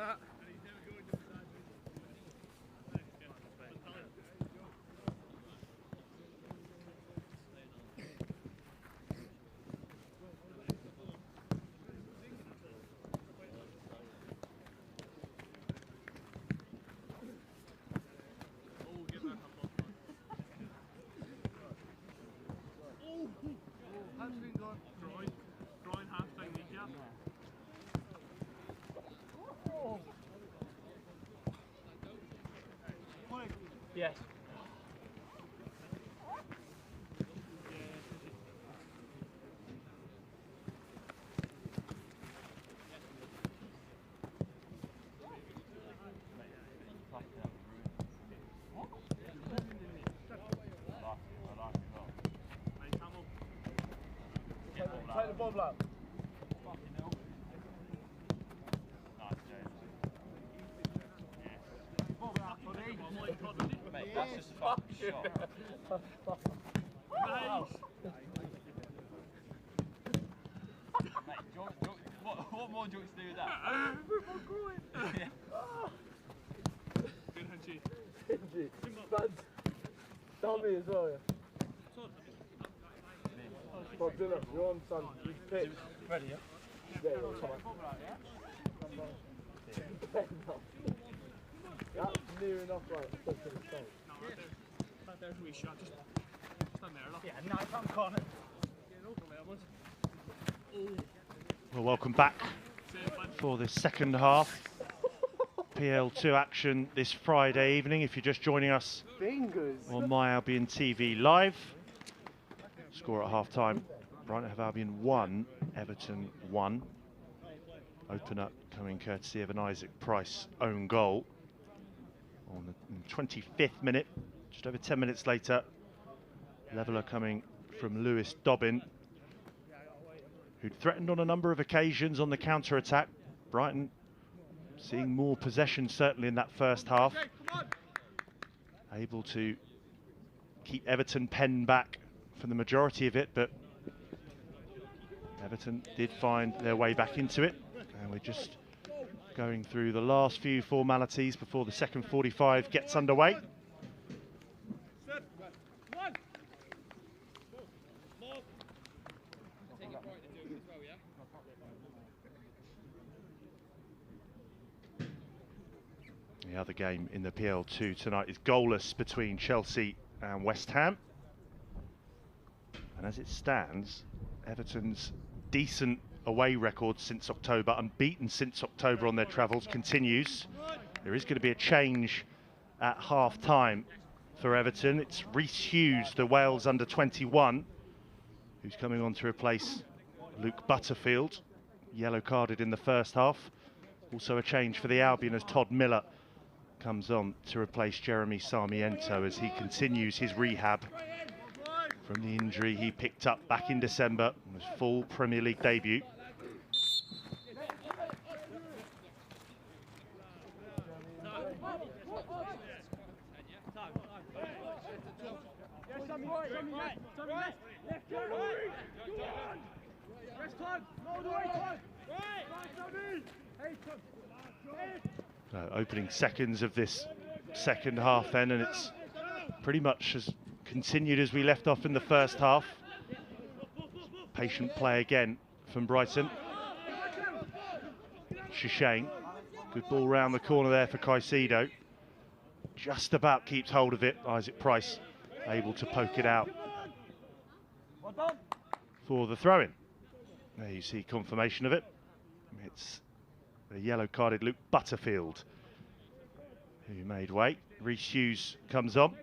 that. Yes. Take the ball up. Mate, that's just a fucking shot. Mate, what more do you want to do with that? Good Hunchie. Tommy as well, yeah. Bob Dylan, you're on, son. You pick. Ready, yeah? Yeah, come on. That's near enough, right? To the state. There's a wee shot. Just stand there, look. Yeah, nice on corner. Get over there, once. Well, welcome back for the second half. PL2 action this Friday evening. If you're just joining us on My Albion TV Live. Score at half-time. Brighton have Albion 1, Everton 1. Opener coming courtesy of an Isaac Price own goal. On the 25th minute, just over 10 minutes later, leveller coming from Lewis Dobbin, who'd threatened on a number of occasions on the counter-attack. Brighton seeing more possession certainly in that first half. Able to keep Everton penned back for the majority of it, but Everton did find their way back into it. And we're just going through the last few formalities before the second 45 gets underway. The other game in the PL2 tonight is goalless between Chelsea and West Ham. And as it stands, Everton's decent away record since October, unbeaten since October on their travels, continues. There is going to be a change at half-time for Everton. It's Rhys Hughes, the Wales under-21, who's coming on to replace Luke Butterfield, yellow carded in the first half. Also a change for the Albion as Todd Miller comes on to replace Jeremy Sarmiento as he continues his rehab from the injury he picked up back in December on his full Premier League debut. Opening seconds of this second half then, and it's pretty much as continued as we left off in the first half. Patient play again from Brighton. Shishane, good ball round the corner there for Caicedo. Just about keeps hold of it. Isaac Price able to poke it out for the throw-in. There you see confirmation of it. It's the yellow-carded Luke Butterfield who made way. Rhys Hughes comes on.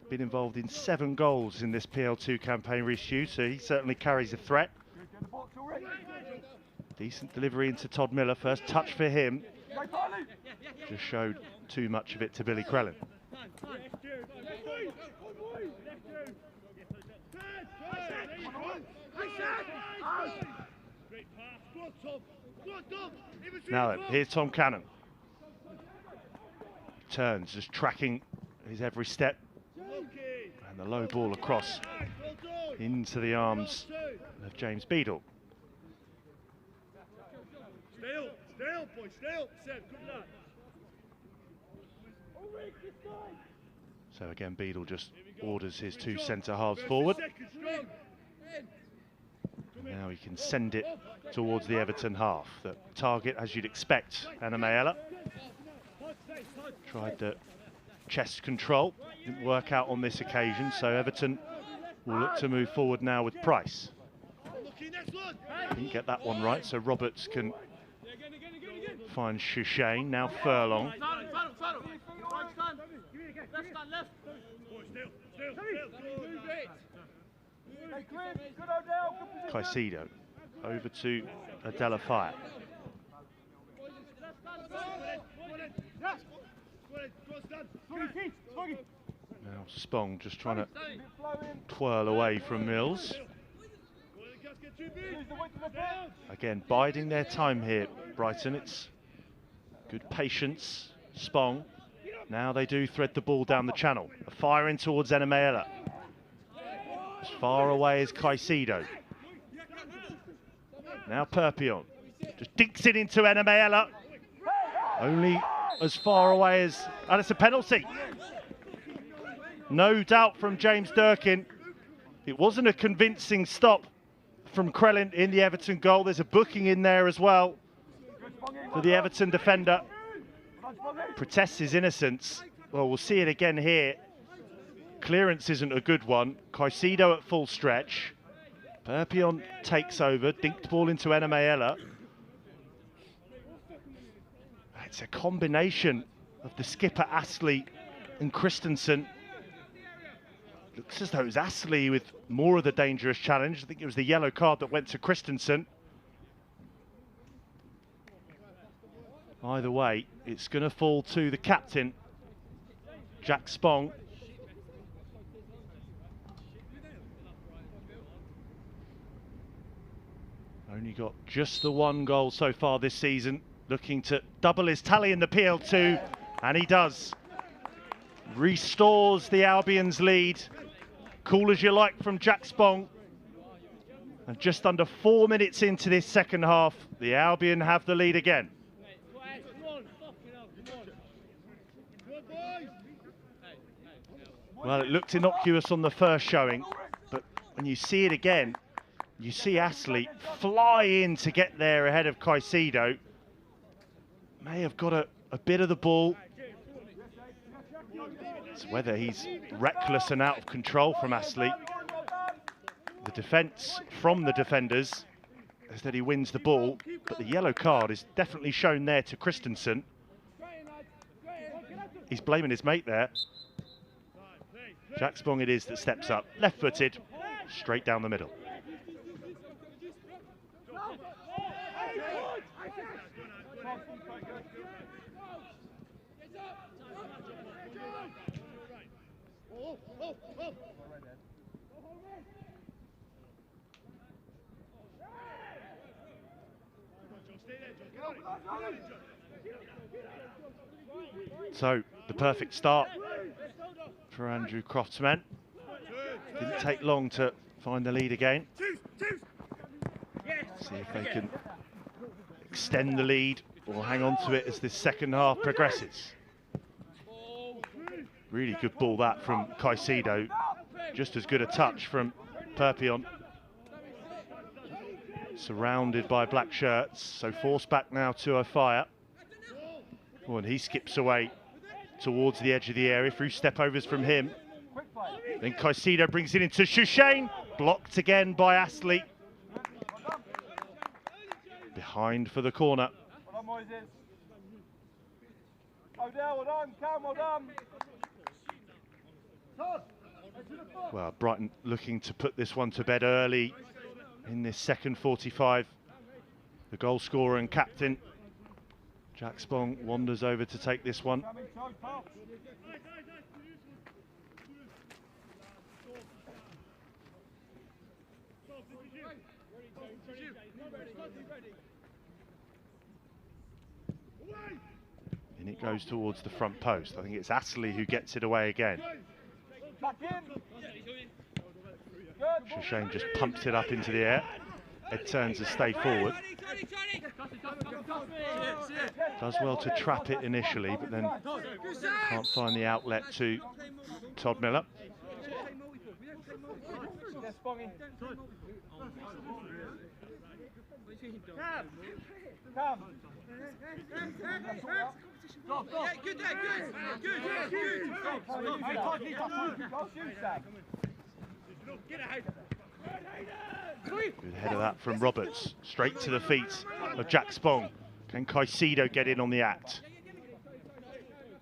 Been involved in 7 goals in this PL2 campaign, Rhys Hughes, so he certainly carries a threat. Decent delivery into Todd Miller. First touch for him. Just showed too much of it to Billy Crellin. Now then, here's Tom Cannon. Turns, just tracking his every step. And the low ball across into the arms of James Beadle. Still, boy, still. Seb, good lad. So again, Beadle just orders his two centre halves forward. Now he can send it towards the Everton half. The target, as you'd expect, Anamayela. Tried the chest control, didn't work out on this occasion, so Everton will look to move forward now with Price. Didn't get that one right, so Roberts can find Shushane, now Furlong. Caicedo over to Adela Fire. Now Spong just trying to twirl away from Mills. Again, biding their time here, Brighton. It's good patience. Spong. Now they do thread the ball down the channel. A fire in towards Anamayela. As far away as Caicedo. Now Perpion. Just dinks it into Anamayela. Only as far away as... And it's a penalty. No doubt from James Durkin. It wasn't a convincing stop from Krellin in the Everton goal. There's a booking in there as well for the Everton defender. Protests his innocence. Well, we'll see it again here. Clearance isn't a good one. Caicedo at full stretch. Perpion takes over. Dinked ball into Anamayela. It's a combination of the skipper Astley and Christensen. Looks as though it was Astley with more of the dangerous challenge. I think it was the yellow card that went to Christensen. Either way, it's going to fall to the captain, Jack Spong. Only got just the one goal so far this season. Looking to double his tally in the PL2, and he does. Restores the Albion's lead. Cool as you like from Jack Spong. And just under 4 minutes into this second half, the Albion have the lead again. Well, it looked innocuous on the first showing, but when you see it again, you see Astley fly in to get there ahead of Caicedo. May have got a bit of the ball. It's whether he's reckless and out of control from Astley. The defence from the defenders is that he wins the ball, but the yellow card is definitely shown there to Christensen. He's blaming his mate there. Jack Spong it is that steps up, left-footed, straight down the middle. So, the perfect start for Andrew Croft's men. Didn't take long to find the lead again. See if they can extend the lead or hang on to it as this second half progresses. Really good ball that from Caicedo. Just as good a touch from Perpion. Surrounded by black shirts, so forced back now to O'Fire. Oh, and he skips away towards the edge of the area through step-overs from him. Then Caicedo brings it into Shushane, blocked again by Astley. Behind for the corner. Well done, Moises. Odell, well done, Cam, well done. Well, Brighton looking to put this one to bed early in this second 45. The goal scorer and captain, Jack Spong, wanders over to take this one. And it goes towards the front post. I think it's Astley who gets it away again. Shushane just pumps it up into the air. It turns to stay forward. Does well to trap it initially, but then can't find the outlet to Todd Miller. Come. Yeah, good there, good. Good head of that from Roberts, straight to the feet of Jack Spong. Can Caicedo get in on the act?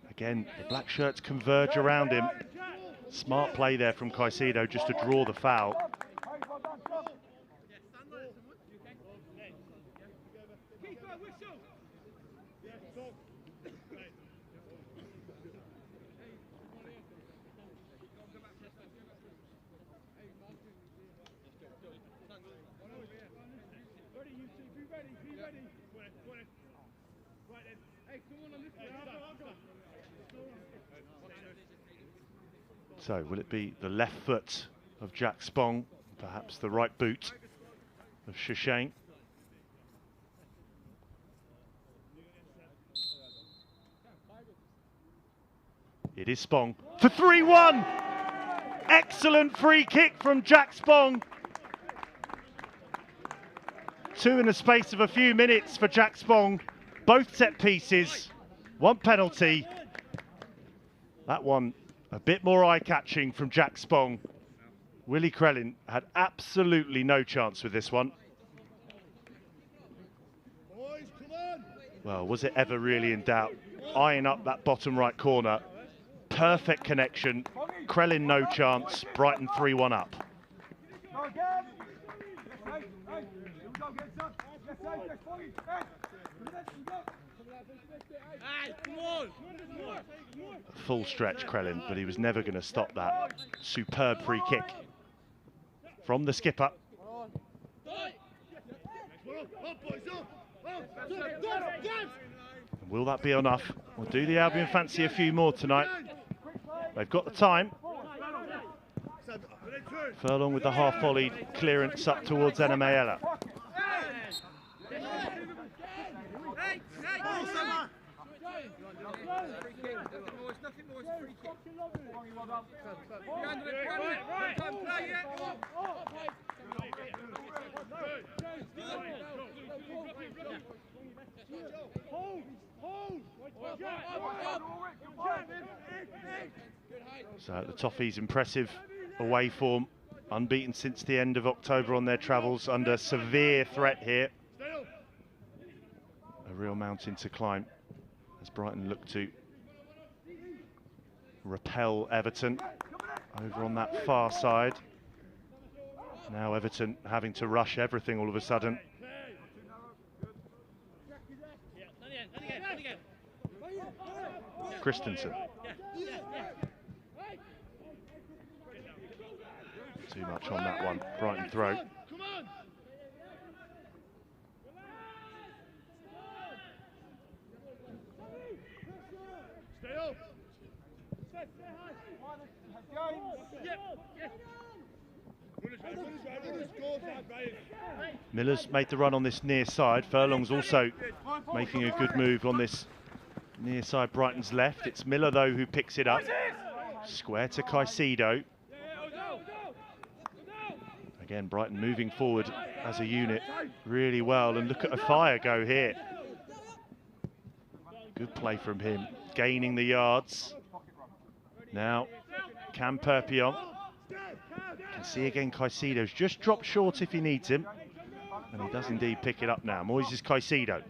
Again, the black shirts converge around him. Smart play there from Caicedo just to draw the foul. So will it be the left foot of Jack Spong, perhaps the right boot of Shishane? It is Spong for 3-1. Excellent free kick from Jack Spong. 2 in the space of a few minutes for Jack Spong. Both set pieces, 1 penalty. That one a bit more eye-catching from Jack Spong. Willie Krellin had absolutely no chance with this one. Well, was it ever really in doubt? Eyeing up that bottom right corner. Perfect connection. Krellin no chance. Brighton 3-1 up. Full stretch Krellin, but he was never going to stop that. Superb free kick from the skipper. And will that be enough? Or do the Albion fancy a few more tonight? They've got the time. Furlong with the half-volleyed clearance up towards Enamayela. So the Toffees impressive away form, unbeaten since the end of October on their travels, under severe threat here. A real mountain to climb as Brighton look to repel Everton over on that far side. Now Everton having to rush everything all of a sudden. Christensen. Too much on that one. Brighton throw. Miller's made the run on this near side. Furlong's also making a good move on this near side Brighton's left. It's Miller though who picks it up. Square to Caicedo. Again, Brighton moving forward as a unit really well, and look at Ofaya go here. Good play from him, gaining the yards. Now, Cam Perpion. Can see again Caicedo's just dropped short if he needs him. And he does indeed pick it up now. Moises Caicedo.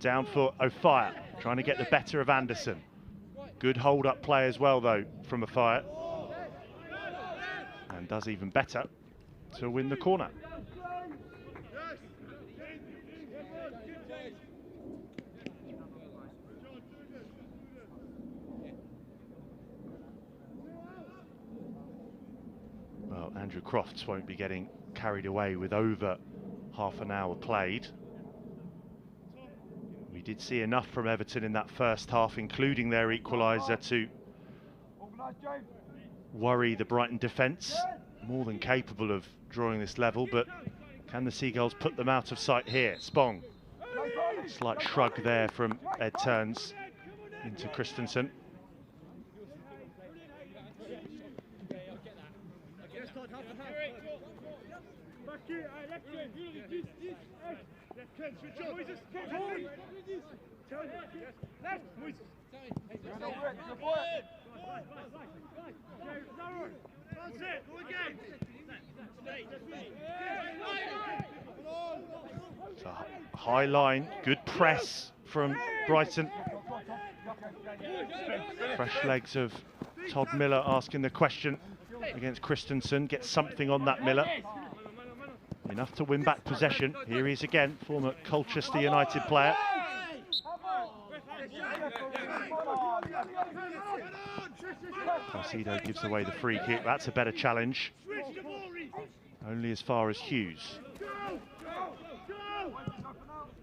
Down for Ofaya, trying to get the better of Anderson. Good hold-up play as well, though, from Ofaya. And does even better to win the corner. Well, Andrew Crofts won't be getting carried away with over half an hour played. We did see enough from Everton in that first half, including their equaliser, to worry the Brighton defence. More than capable of drawing this level, but can the Seagulls put them out of sight here? Spong Slight shrug there from Ed Turns into Christensen. So, high line, good press from Brighton. Fresh legs of Todd Miller asking the question against Christensen. Gets something on that Miller. Enough to win back possession. Here he is again, former Colchester United player. Caicedo gives away the free kick. That's a better challenge. Only as far as Hughes.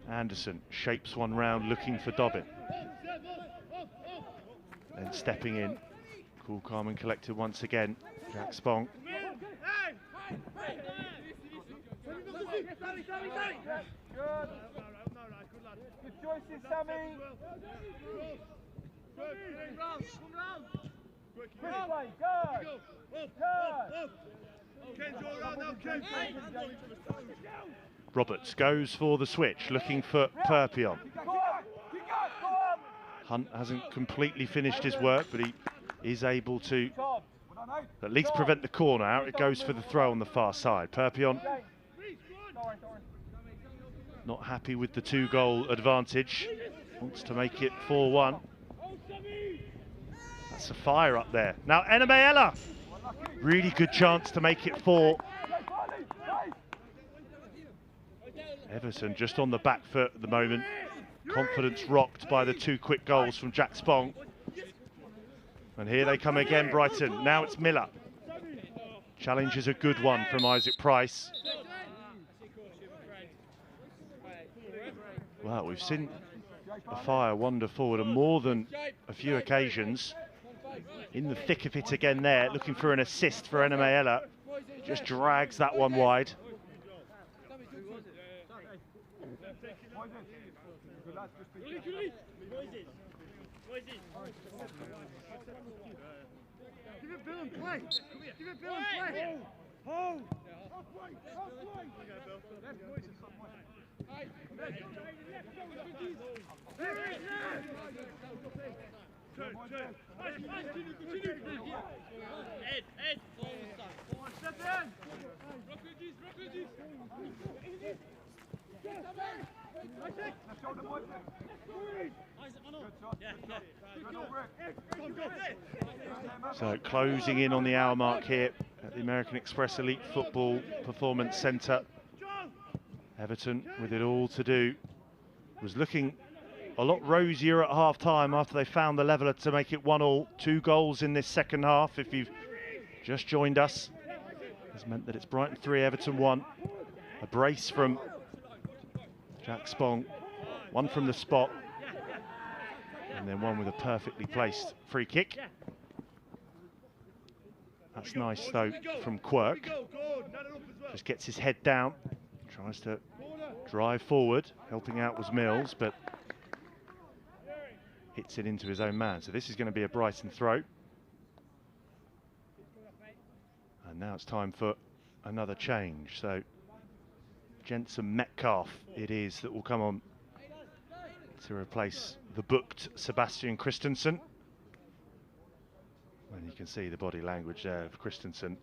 Anderson shapes one round, looking for Dobbin. Then stepping in, cool, calm and collected once again, Jack Spong. Good choices, Sammy. Roberts goes for the switch, looking for Perpion. Hunt hasn't completely finished his work, but he is able to at least prevent the corner out. It goes for the throw on the far side. Perpion not happy with the 2-goal advantage. Wants to make it 4-1. That's a fire up there. Now Enemayella. Really good chance to make it 4. Everton just on the back foot at the moment. Confidence rocked by the 2 quick goals from Jack Spong. And here they come again, Brighton. Now it's Miller. Challenge is a good one from Isaac Price. Well, we've seen a fire wander forward on more than a few occasions. In the thick of it again there, looking for an assist for Enemayella. Just drags that one wide. Give it Bill and play. Give it Bill and play. Hove. Ed. Step in. So closing in on the hour mark here at the American Express Elite Football Performance Centre. Everton, with it all to do, was looking a lot rosier at half-time after they found the leveller to make it 1-1. 2 goals in this second half. If you've just joined us, has meant that it's Brighton 3, Everton 1. A brace from Jack Spong, 1 from the spot, and then 1 with a perfectly placed free kick. That's nice though from Quirk. Just gets his head down, tries to drive forward. Helping out was Mills, but hits it into his own man. So this is going to be a Brighton throw. And now it's time for another change. So Jensen Metcalf it is that will come on to replace the booked Sebastian Christensen. And you can see the body language there of Christensen.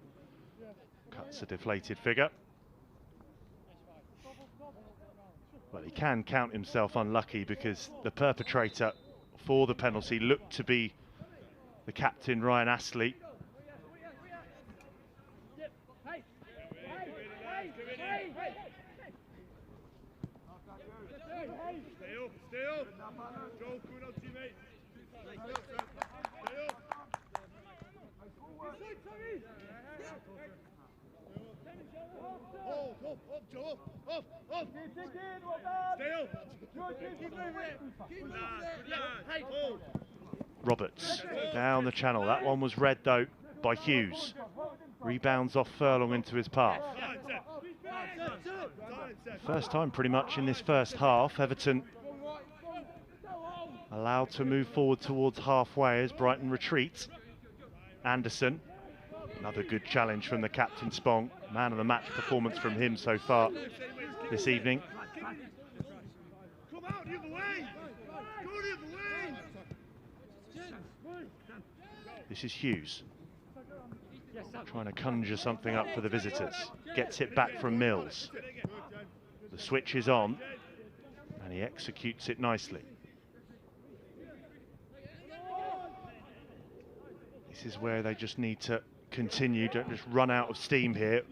Cuts a deflated figure. Well, he can count himself unlucky because the perpetrator for the penalty looked to be the captain, Ryan Astley. Stay up. Joe, good on teammate. Up, Joe, up. Stay up. Roberts down the channel. That one was read though by Hughes. Rebounds off Furlong into his path. Time. First time pretty much in this first half, Everton allowed to move forward towards halfway as Brighton retreat. Anderson, another good challenge from the captain Spong. Man of the match performance from him so far this evening. Come out the other way! Go the other way! This is Hughes. Trying to conjure something up for the visitors. Gets it back from Mills. The switch is on, and he executes it nicely. This is where they just need to continue, don't just run out of steam here.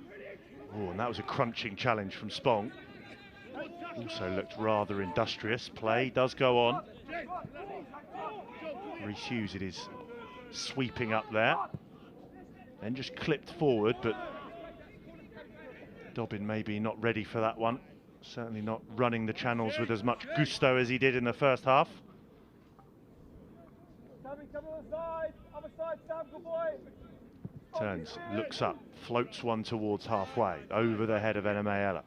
Oh, and that was a crunching challenge from Spong. Also looked rather industrious. Play does go on. Reece Hughes, it is sweeping up there. Then just clipped forward, but Dobbin maybe not ready for that one. Certainly not running the channels with as much gusto as he did in the first half. Turns, looks up, floats one towards halfway, over the head of Enemayela.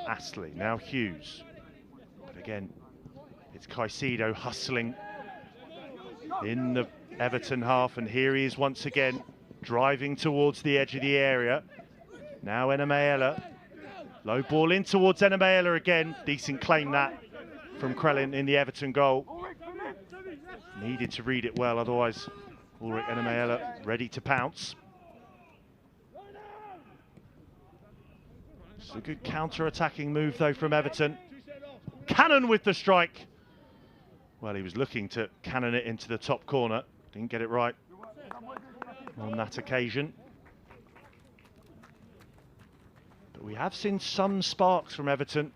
Astley, now Hughes. But again, it's Caicedo hustling in the Everton half, and here he is once again, driving towards the edge of the area. Now Enemayela, low ball in towards Enemayela again. Decent claim that from Krellin in the Everton goal. Needed to read it well, otherwise Ulrich Enemayela ready to pounce. It's a good counter-attacking move though from Everton. Cannon with the strike. Well, he was looking to cannon it into the top corner. Didn't get it right on that occasion. But we have seen some sparks from Everton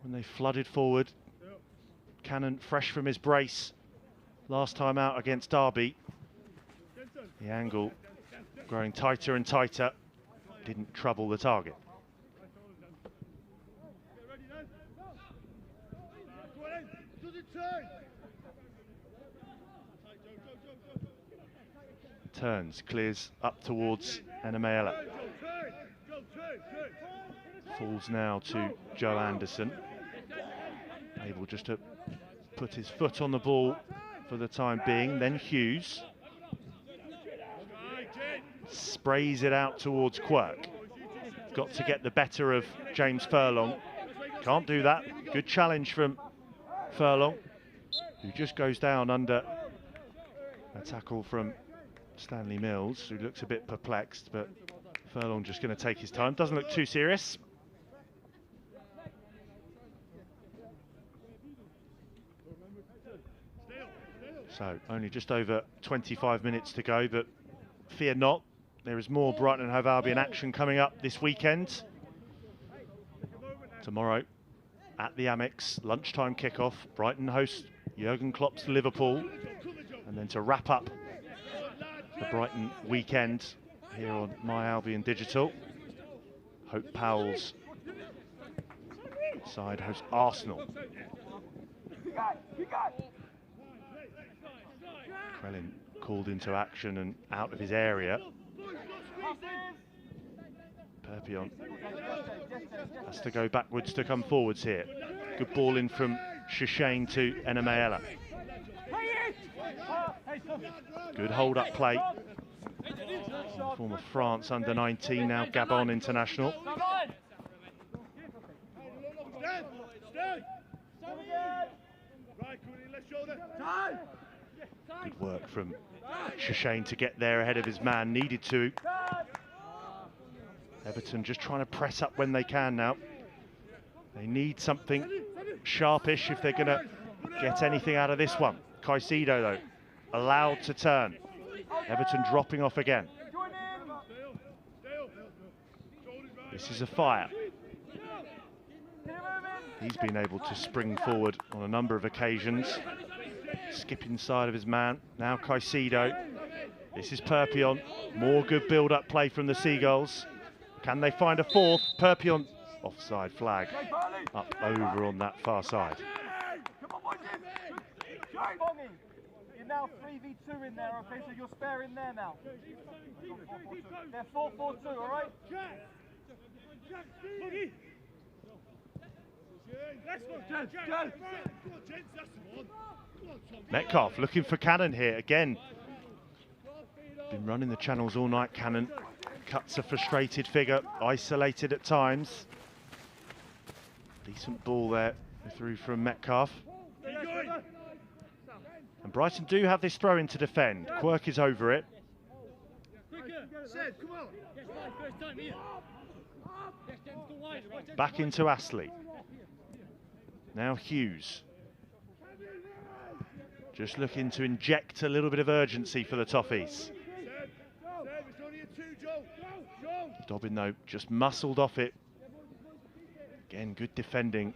when they flooded forward. Cannon fresh from his brace last time out against Derby. The angle growing tighter and tighter. Didn't trouble the target. Turns, clears up towards Enemayela. Falls now to Joe Anderson. Able just to put his foot on the ball for the time being. Then Hughes. Sprays it out towards Quirk. Got to get the better of James Furlong. Can't do that. Good challenge from Furlong, who just goes down under a tackle from Stanley Mills, who looks a bit perplexed, but Furlong just going to take his time. Doesn't look too serious. So only just over 25 minutes to go, but fear not, there is more Brighton and Hove Albion action coming up this weekend. Tomorrow at the Amex, lunchtime kickoff. Brighton host Jurgen Klopp's Liverpool, and then to wrap up the Brighton weekend here on My Albion Digital, Hope Powell's side hosts Arsenal. Krellin called into action and out of his area. Perpion has to go backwards to come forwards here. Good ball in from Shishane to Enemayela. Good hold-up play. Former France under-19, now Gabon international. Good work from Shishane to get there ahead of his man. Needed to. Everton just trying to press up when they can now. They need something sharpish if they're going to get anything out of this one. Caicedo, though, allowed to turn. Everton dropping off again. This is a fire. He's been able to spring forward on a number of occasions. Skip inside of his man. Now Caicedo. This is Perpion. More good build-up play from the Seagulls. Can they find a fourth? Perpion, offside flag, up over on that far side. You're now 3v2 in there, okay? So you're spare in there now. They're 4-4-2, all right? Metcalf looking for Cannon here again. Been running the channels all night, Cannon. Cuts a frustrated figure, isolated at times. Decent ball there through from Metcalf. And Brighton do have this throw in to defend. Quirk is over it. Back into Astley. Now Hughes. Just looking to inject a little bit of urgency for the Toffees. Dobbin, though, just muscled off it. Again, good defending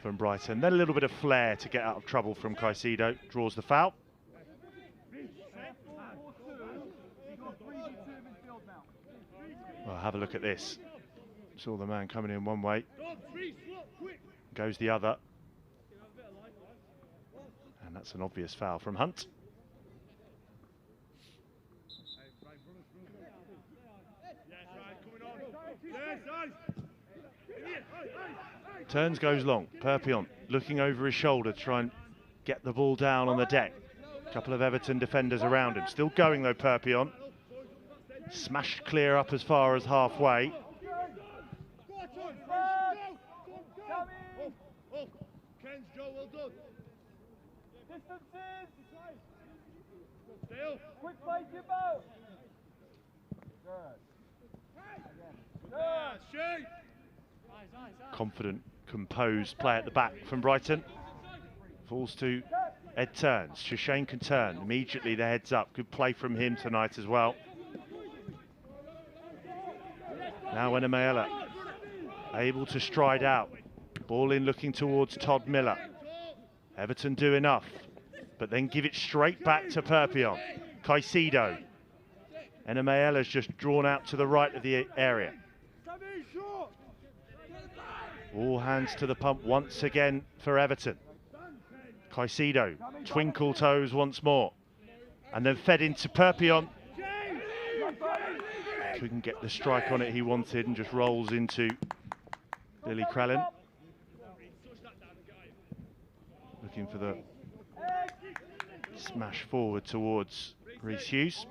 from Brighton. Then a little bit of flair to get out of trouble from Caicedo. Draws the foul. Well, have a look at this. Saw the man coming in one way. Goes the other. And that's an obvious foul from Hunt. Turns, goes long. Perpion looking over his shoulder to try and get the ball down on the deck. A couple of Everton defenders around him. Still going though, Perpion. Smashed clear up as far as halfway. Quick play, Jimbo. Confident, composed play at the back from Brighton. Falls to Ed Turns. Shane can turn. Immediately the heads up. Good play from him tonight as well. Now Enemayela able to stride out. Ball in looking towards Todd Miller. Everton do enough, but then give it straight back to Perpion. Caicedo. Enemayela's just drawn out to the right of the area. All hands to the pump once again for Everton. Caicedo, twinkle toes once more. And then fed into Perpion. Couldn't get the strike on it he wanted and just rolls into Billy Crellin. Looking for the smash forward towards Reece Hughes.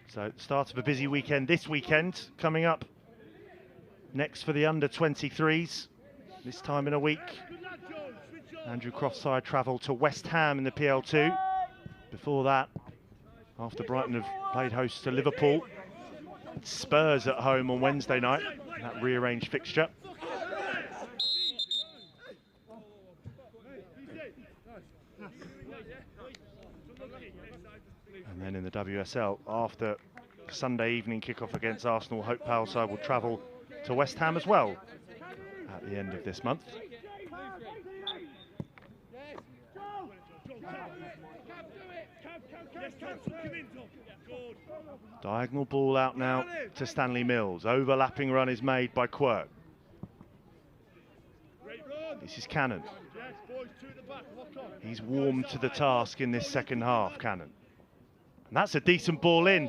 So, start of a busy weekend this weekend coming up. Next for the under-23s, this time in a week. Andrew Croftside travel to West Ham in the PL2. Before that, after Brighton have played host to Liverpool, Spurs at home on Wednesday night, that rearranged fixture. And then in the WSL, after Sunday evening kickoff against Arsenal, Hope Palside will travel to West Ham as well at the end of this month. Diagonal ball out now to Stanley Mills. Overlapping run is made by Quirk. This is Cannon. He's warmed to the task in this second half, Cannon. And that's a decent ball in.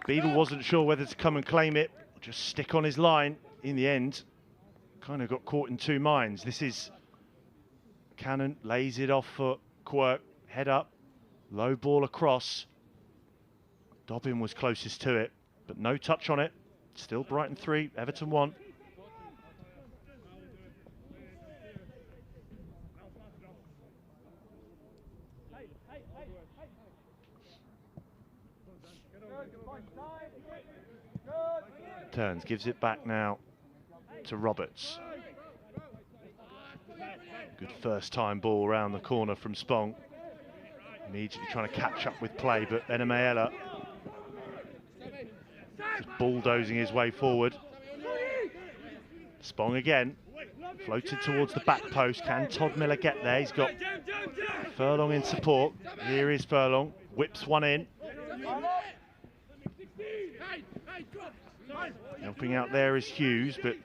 Beadle wasn't sure whether to come and claim it or just stick on his line. In the end, kind of got caught in two minds. This is Cannon, lays it off for Quirk, head up, low ball across. Dobbin was closest to it, but no touch on it. Still Brighton 3, Everton 1. Turns, gives it back now to Roberts. Good first time ball around the corner from Spong. Immediately trying to catch up with play, but Enemayela just bulldozing his way forward. Spong again. Floated towards the back post. Can Todd Miller get there? He's got Furlong in support. Here is Furlong. Whips one in. Helping out there is Hughes, but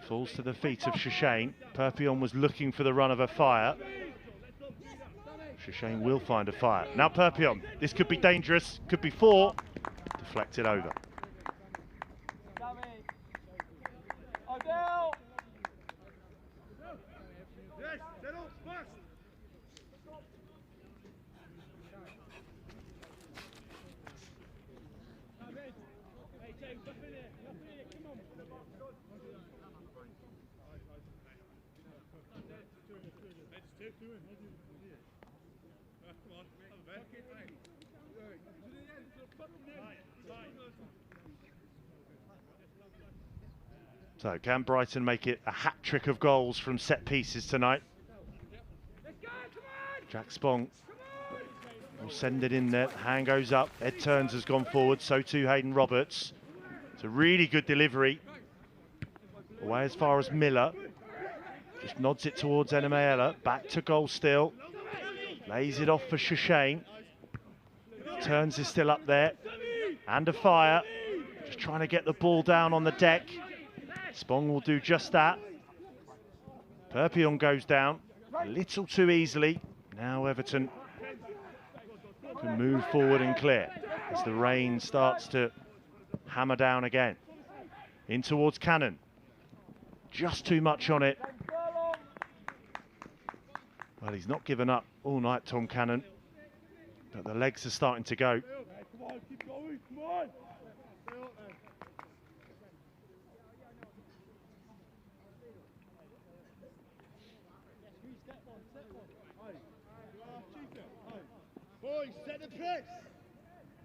falls to the feet of Shashane. Perpion was looking for the run of a fire. Shashane will find a fire. Now Perpion. This could be dangerous. Could be 4. Deflected over. So can Brighton make it a hat-trick of goals from set pieces tonight? Jack Spong will send it in there. Hand goes up. Ed Turns has gone forward. So too Hayden Roberts. It's a really good delivery. Away as far as Miller. Just nods it towards Enemayela. Back to goal still. Lays it off for Shashane. Turns is still up there. And a fire. Just trying to get the ball down on the deck. Spong will do just that. Perpion goes down a little too easily. Now Everton can move forward and clear as the rain starts to hammer down again. In towards Cannon. Just too much on it. Well, he's not given up all night, Tom Cannon. But the legs are starting to go. Come on, keep going, come on. Boys, set the press.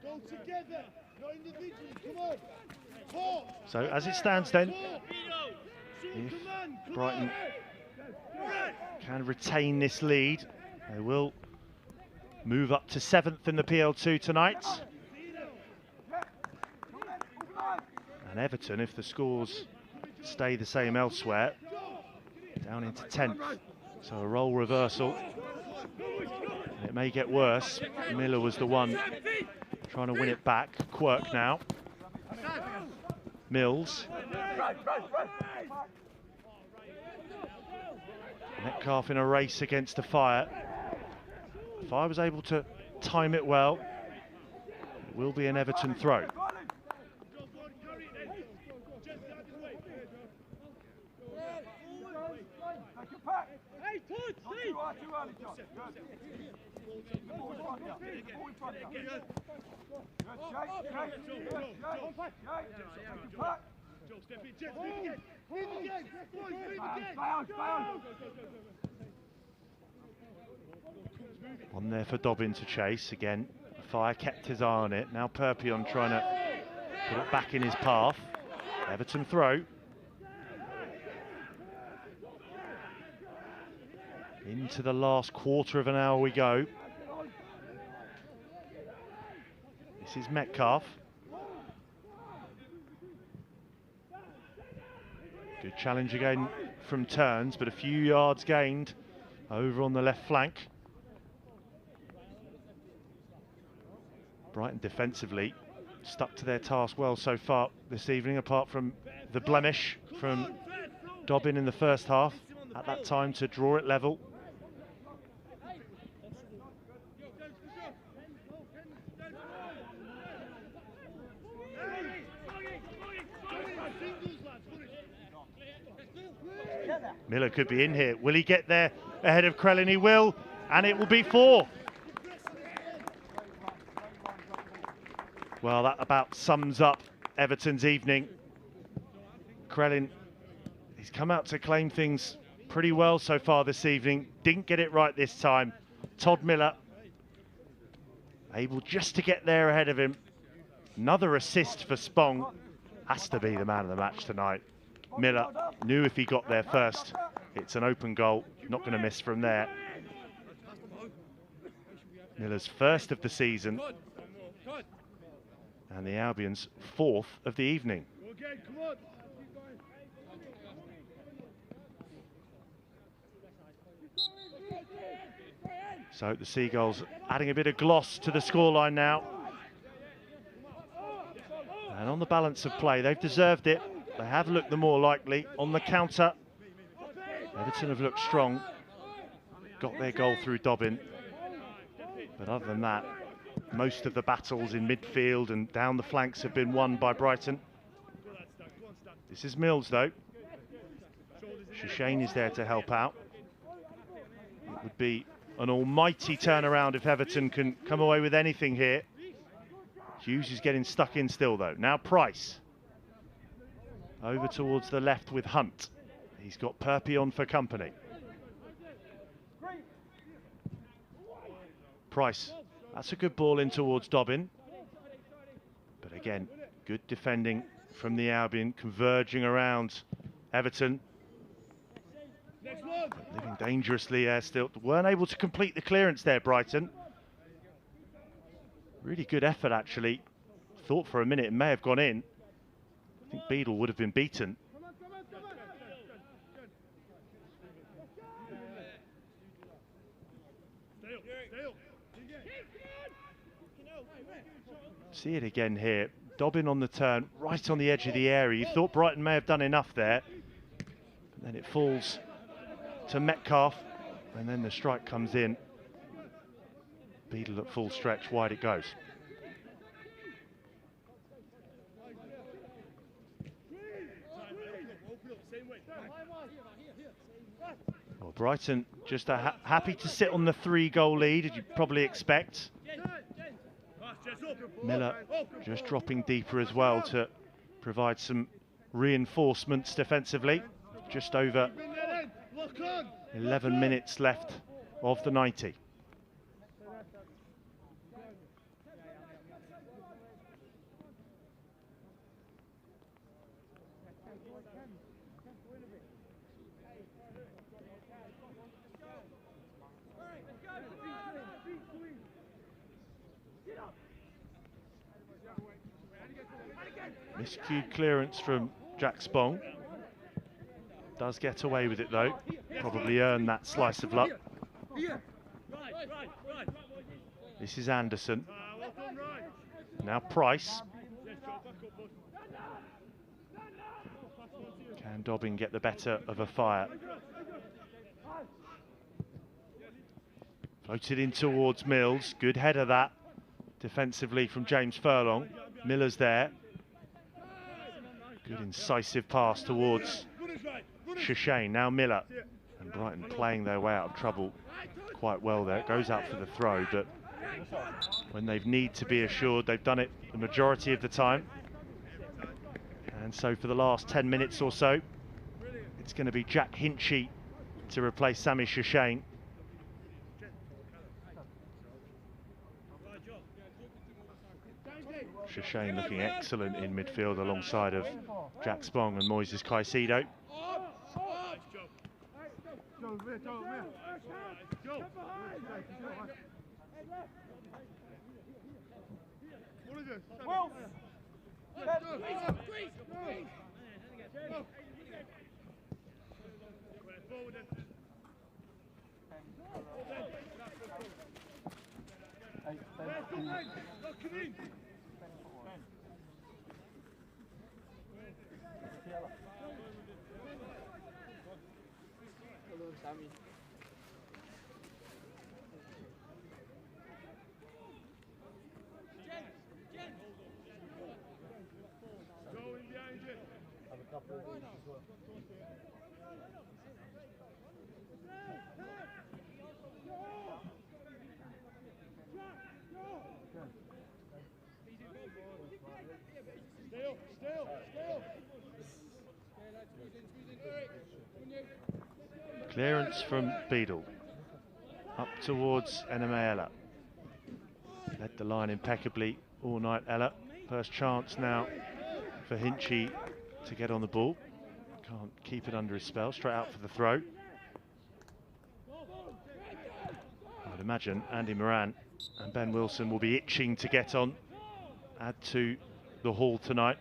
Go together, not individually. Come on. Talk. So as it stands then, if Brighton can retain this lead, they will move up to 7th in the PL2 tonight. And Everton, if the scores stay the same elsewhere, down into 10th. So a role reversal. And it may get worse. Miller was the one trying to win it back. Quirk now. Mills. Metcalf in a race against the fire. Fire was able to time it well. It will be an Everton throw. On there for Dobbin to chase again. Fire kept his eye on it. Now Perpion trying to put it back in his path. Everton throw. Into the last quarter of an hour we go. This is Metcalf. Good challenge again from Turns, but a few yards gained over on the left flank. Brighton defensively stuck to their task well so far this evening, apart from the blemish from Dobbin in the first half at that time to draw it level. Miller could be in here. Will he get there ahead of Krellin? He will, and it will be 4. Well, that about sums up Everton's evening. Krellin, he's come out to claim things pretty well so far this evening. Didn't get it right this time. Todd Miller, able just to get there ahead of him. Another assist for Spong. Has to be the man of the match tonight. Miller knew if he got there first, it's an open goal. Not going to miss from there. Miller's first of the season. And the Albion's 4th of the evening. So the Seagulls adding a bit of gloss to the scoreline now. And on the balance of play, they've deserved it. They have looked the more likely. On the counter, Everton have looked strong. Got their goal through Dobbin. But other than that, most of the battles in midfield and down the flanks have been won by Brighton. This is Mills though. Shane is there to help out. It would be an almighty turnaround if Everton can come away with anything here. Hughes is getting stuck in still though. Now Price. Over towards the left with Hunt. He's got Perpy on for company. Price. That's a good ball in towards Dobbin. But again, good defending from the Albion, converging around Everton. Living dangerously there still. Weren't able to complete the clearance there, Brighton. Really good effort, actually. Thought for a minute it may have gone in. I think Beadle would have been beaten. See it again here. Dobbin on the turn, right on the edge of the area. You thought Brighton may have done enough there. But then it falls to Metcalf, and then the strike comes in. Beadle at full stretch, wide it goes. Well, Brighton just happy to sit on the 3-goal lead, as you'd probably expect. Miller just dropping deeper as well to provide some reinforcements defensively. Just over 11 minutes left of the 90. Miscued clearance from Jack Spong. Does get away with it though. Probably earned that slice of luck. This is Anderson. Now Price. Can Dobbin get the better of a fire? Floated in towards Mills. Good header that. Defensively from James Furlong. Miller's there. Good incisive pass towards Shane. Now Miller. And Brighton playing their way out of trouble quite well there. It goes out for the throw, but when they need to be assured, they've done it the majority of the time. And so for the last 10 minutes or so, it's going to be Jack Hinchy to replace Sami Shane. Shane looking excellent in midfield alongside of Jack Spong and Moises Caicedo. Clearance from Beadle. Up towards Enemeela. Led the line impeccably all night, Ella. First chance now for Hinchy to get on the ball. Can't keep it under his spell. Straight out for the throw. I'd imagine Andy Moran and Ben Wilson will be itching to get on. Add to the haul tonight.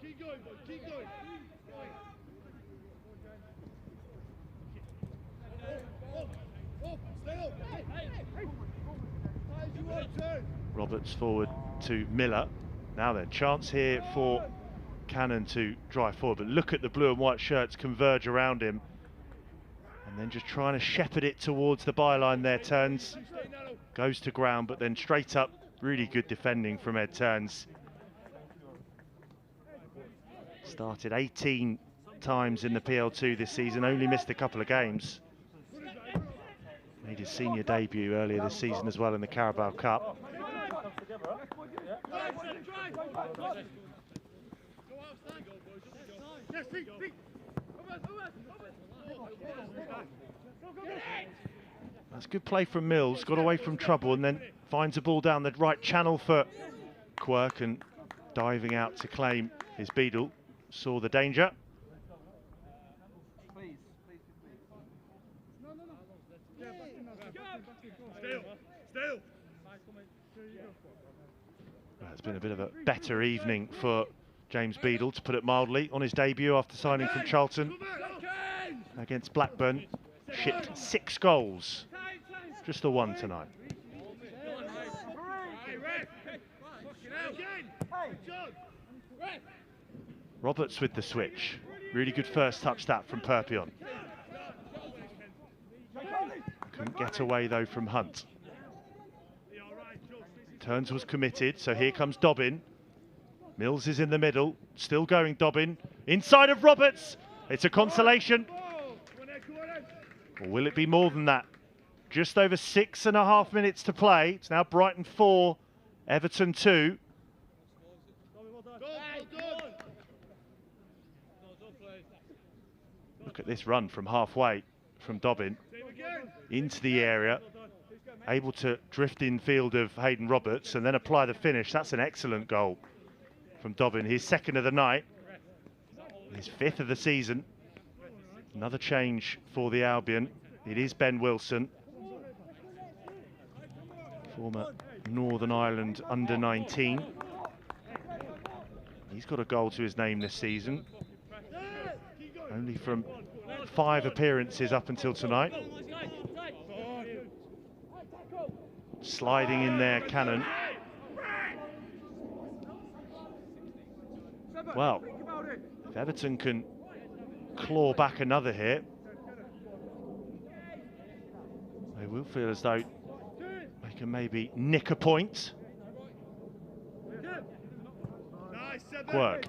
Keep going. Roberts forward to Miller. Now then, chance here for Cannon to drive forward, but look at the blue and white shirts converge around him. And then just trying to shepherd it towards the byline there. Turns, goes to ground, but then straight up. Really good defending from Ed Turns. Started 18 times in the PL2 this season, only missed a couple of games. Made his senior debut earlier this season as well in the Carabao Cup. That's good play from Mills, got away from trouble and then finds a ball down the right channel for Quirk, and diving out to claim his Beadle. Saw the danger. Well, it's been a bit of a better evening for James Beadle, to put it mildly, on his debut after signing from Charlton against Blackburn. Shipped 6 goals, just the one tonight. Roberts with the switch. Really good first touch that from Perpion. Couldn't get away though from Hunt. Turns was committed, so here comes Dobbin. Mills is in the middle, still going Dobbin. Inside of Roberts, it's a consolation. Or will it be more than that? Just over 6.5 minutes to play. It's now Brighton 4, Everton 2. Look at this run from halfway from Dobbin into the area, able to drift in field of Hayden Roberts and then apply the finish. That's an excellent goal from Dobbin, his 2nd of the night, his 5th of the season. Another change for the Albion. It is Ben Wilson, former Northern Ireland under-19. He's got a goal to his name this season, only from 5 appearances up until tonight. Sliding in there, Cannon. Well, if Everton can claw back another here, they will feel as though they can maybe nick a point. Quirk.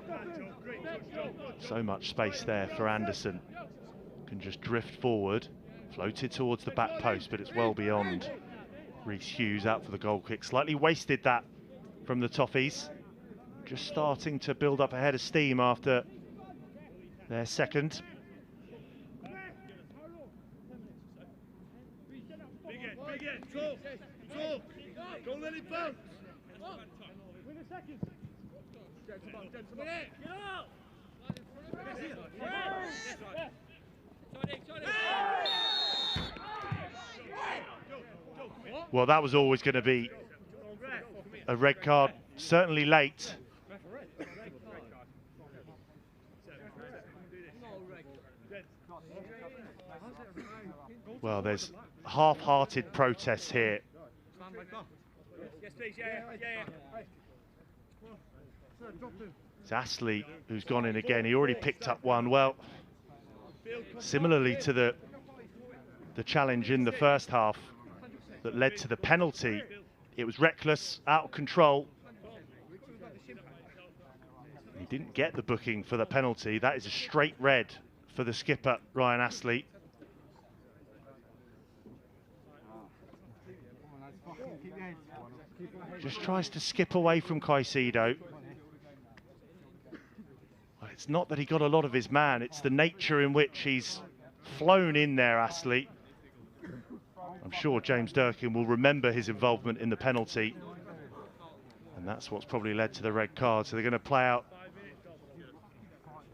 So much space there for Anderson. Can just drift forward, floated towards the back post, but it's well beyond. Reece Hughes out for the goal kick. Slightly wasted that from the Toffees. Just starting to build up a head of steam after their 2nd. Don't let it bounce. Well, that was always going to be a red card, certainly late. Well, there's half-hearted protests here. It's Astley who's gone in again. He already picked up one. Well, similarly to the challenge in the first half that led to the penalty, it was reckless, out of control. He didn't get the booking for the penalty. That is a straight red for the skipper, Ryan Astley. Just tries to skip away from Caicedo. Well, it's not that he got a lot of his man, it's the nature in which he's flown in there, Astley. I'm sure James Durkin will remember his involvement in the penalty, and that's what's probably led to the red card. So they're going to play out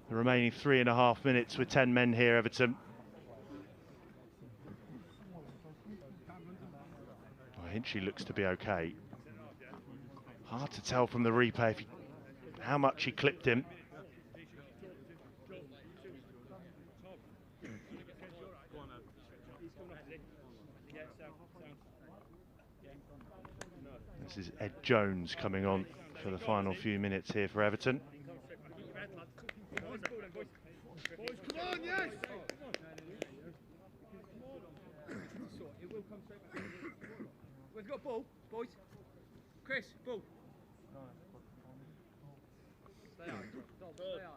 the remaining 3.5 minutes with 10 men here, Everton. Well, Hinchy looks to be okay. Hard to tell from the replay how much he clipped him. This is Ed Jones coming on for the final few minutes here for Everton. Boys, come on, yes! We've got ball, boys. Chris, ball. Stay on. Stay on.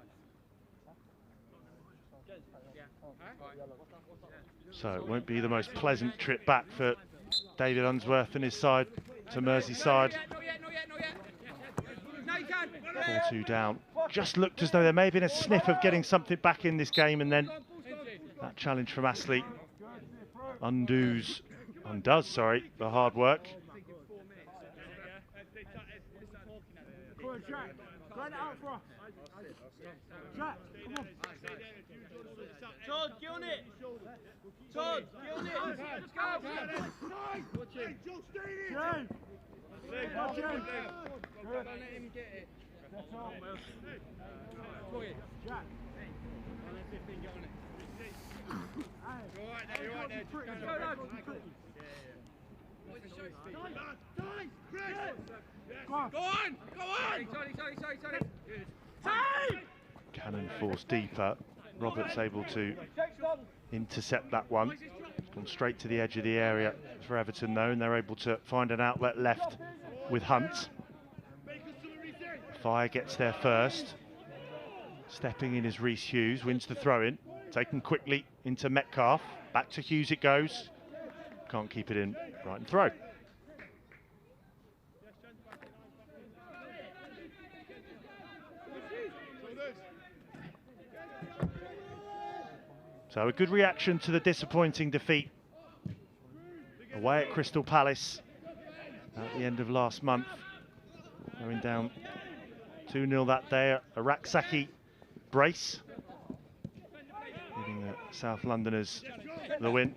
So it won't be the most pleasant trip back for David Unsworth and his side to Merseyside. Not yet. No, you can. 4-2 down. Just looked as though there may have been a sniff of getting something back in this game, and then that challenge from Astley undoes the hard work. Come on, Jack. Grind it out for us. Jack, come on. Todd, get on it! Todd, get on it! Let's go. Hey, Joe, stay in! Jay! Good. Don't let him get it. That's all. Jack. You're right there. Go on! Sorry. Time! Cannon force deeper. Roberts able to intercept that one. Gone straight to the edge of the area for Everton though, and they're able to find an outlet left with Hunt. Fire gets there first. Stepping in is Reece Hughes, wins the throw-in. Taken quickly into Metcalf. Back to Hughes it goes. Can't keep it in. Brighton throw. So a good reaction to the disappointing defeat away at Crystal Palace at the end of last month. Going down 2-0 that day, a Raksaki brace, giving the South Londoners the win.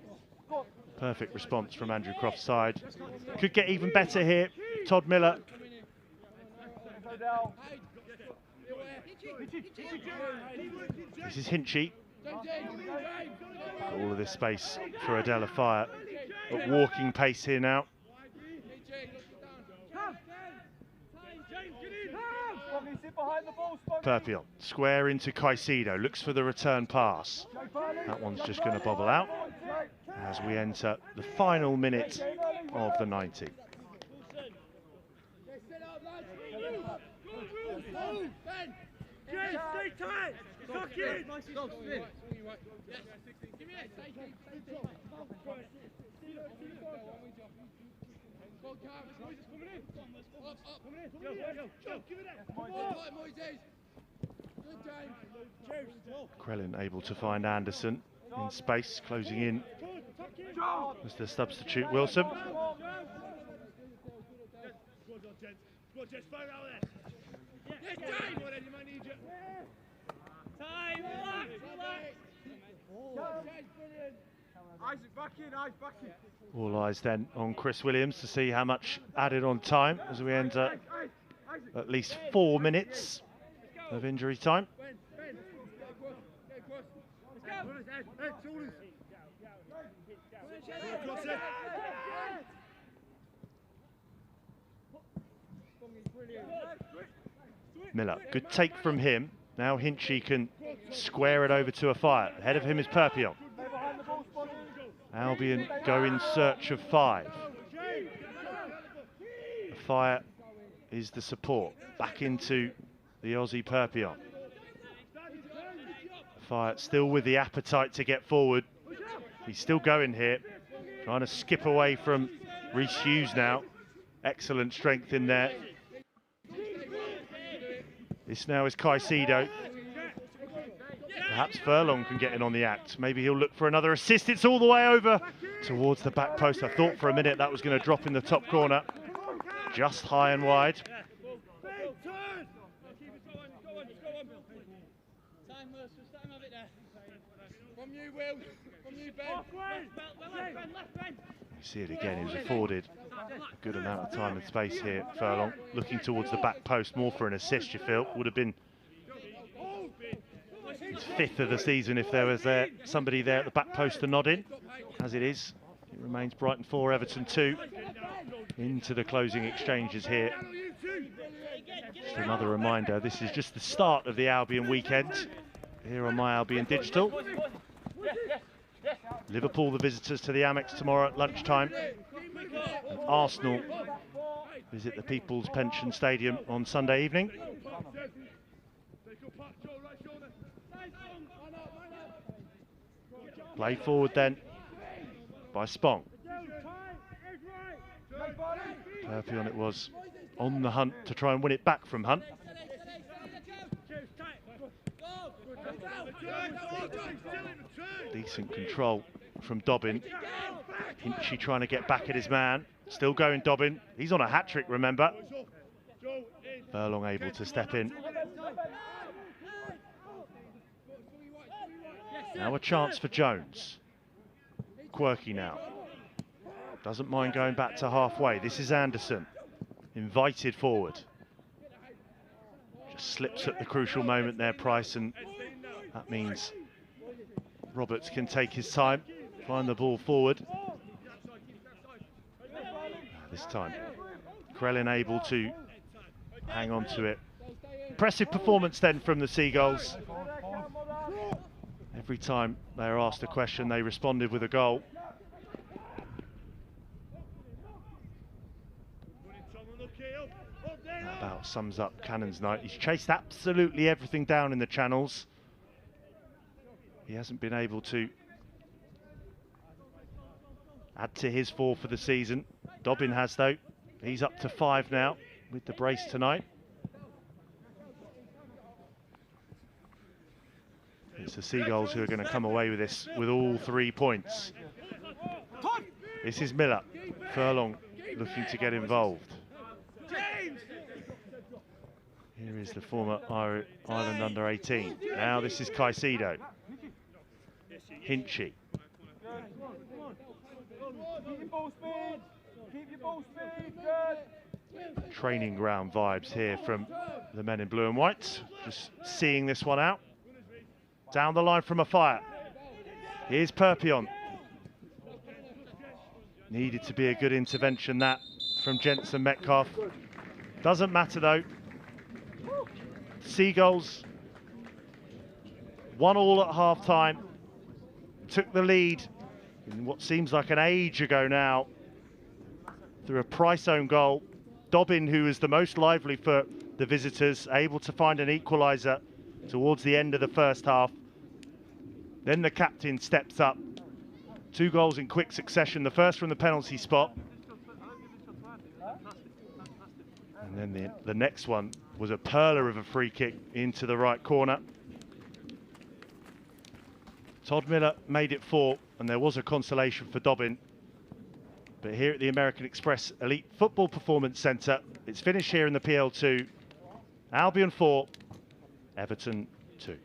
Perfect response from Andrew Croft's side. Could get even better here. Todd Miller. This is Hinchy. All of this space for Adela Fire at walking pace here now. Perpion, square into Caicedo, looks for the return pass. That one's just going to bobble out as we enter the final minute of the 90. Stay tight! Tuck in! Krellin able to find Anderson in space, closing in as the substitute Wilson. Isaac back in. All eyes then on Chris Williams to see how much added on time as we enter at least 4 minutes of injury time. Miller, good take from him. Now Hinchy can square it over to a Fire. Ahead of him is Perpion. Albion go in search of 5. Fire is the support. Back into the Aussie Perpion. Fire still with the appetite to get forward. He's still going here. Trying to skip away from Reece Hughes now. Excellent strength in there. This now is Caicedo. Perhaps Furlong can get in on the act. Maybe he'll look for another assist. It's all the way over towards the back post. I thought for a minute that was going to drop in the top corner. Just high and wide. You see it again, he was afforded a good amount of time and space here. Furlong looking towards the back post, more for an assist, you feel. Would have been his 5th of the season if there was somebody there at the back post to nod in. As it is, It remains Brighton 4, Everton 2. Into the closing exchanges here. Just another reminder, this is just the start of the Albion weekend here on My Albion Digital. Liverpool, the visitors to the Amex tomorrow at lunchtime. And Arsenal visit the People's Pension Stadium on Sunday evening. Play forward then by Spong. Perpion it was, on the hunt to try and win it back from Hunt. Decent control from Dobbin. Hinchy trying to get back at his man. Still going Dobbin. He's on a hat-trick, remember. Furlong able to step in. Now a chance for Jones. Quirky now. Doesn't mind going back to halfway. This is Anderson. Invited forward. Just slips at the crucial moment there, Price, and that means Roberts can take his time, find the ball forward. This time, Krellin able to hang on to it. Impressive performance then from the Seagulls. Every time they were asked a question, they responded with a goal. That about sums up Cannon's night. He's chased absolutely everything down in the channels. He hasn't been able to add to his 4 for the season. Dobbin has, though. He's up to 5 now with the brace tonight. It's the Seagulls who are going to come away with this with all 3 points. This is Miller. Furlong looking to get involved. Here is the former Ireland under-18. Now this is Caicedo. Hinchy. Training ground vibes here from the men in blue and white. Just seeing this one out. Down the line from afire. Here's Perpion. Needed to be a good intervention that from Jensen Metcalf. Doesn't matter though. Seagulls 1-1 at half-time. Took the lead in what seems like an age ago now through a Price own goal. Dobbin, who was the most lively for the visitors, able to find an equaliser towards the end of the first half. Then the captain steps up. 2 goals in quick succession, the first from the penalty spot. And then the next one was a perler of a free kick into the right corner. Todd Miller made it 4, and there was a consolation for Dobbin. But here at the American Express Elite Football Performance Centre, it's finished here in the PL2. Albion 4, Everton 2.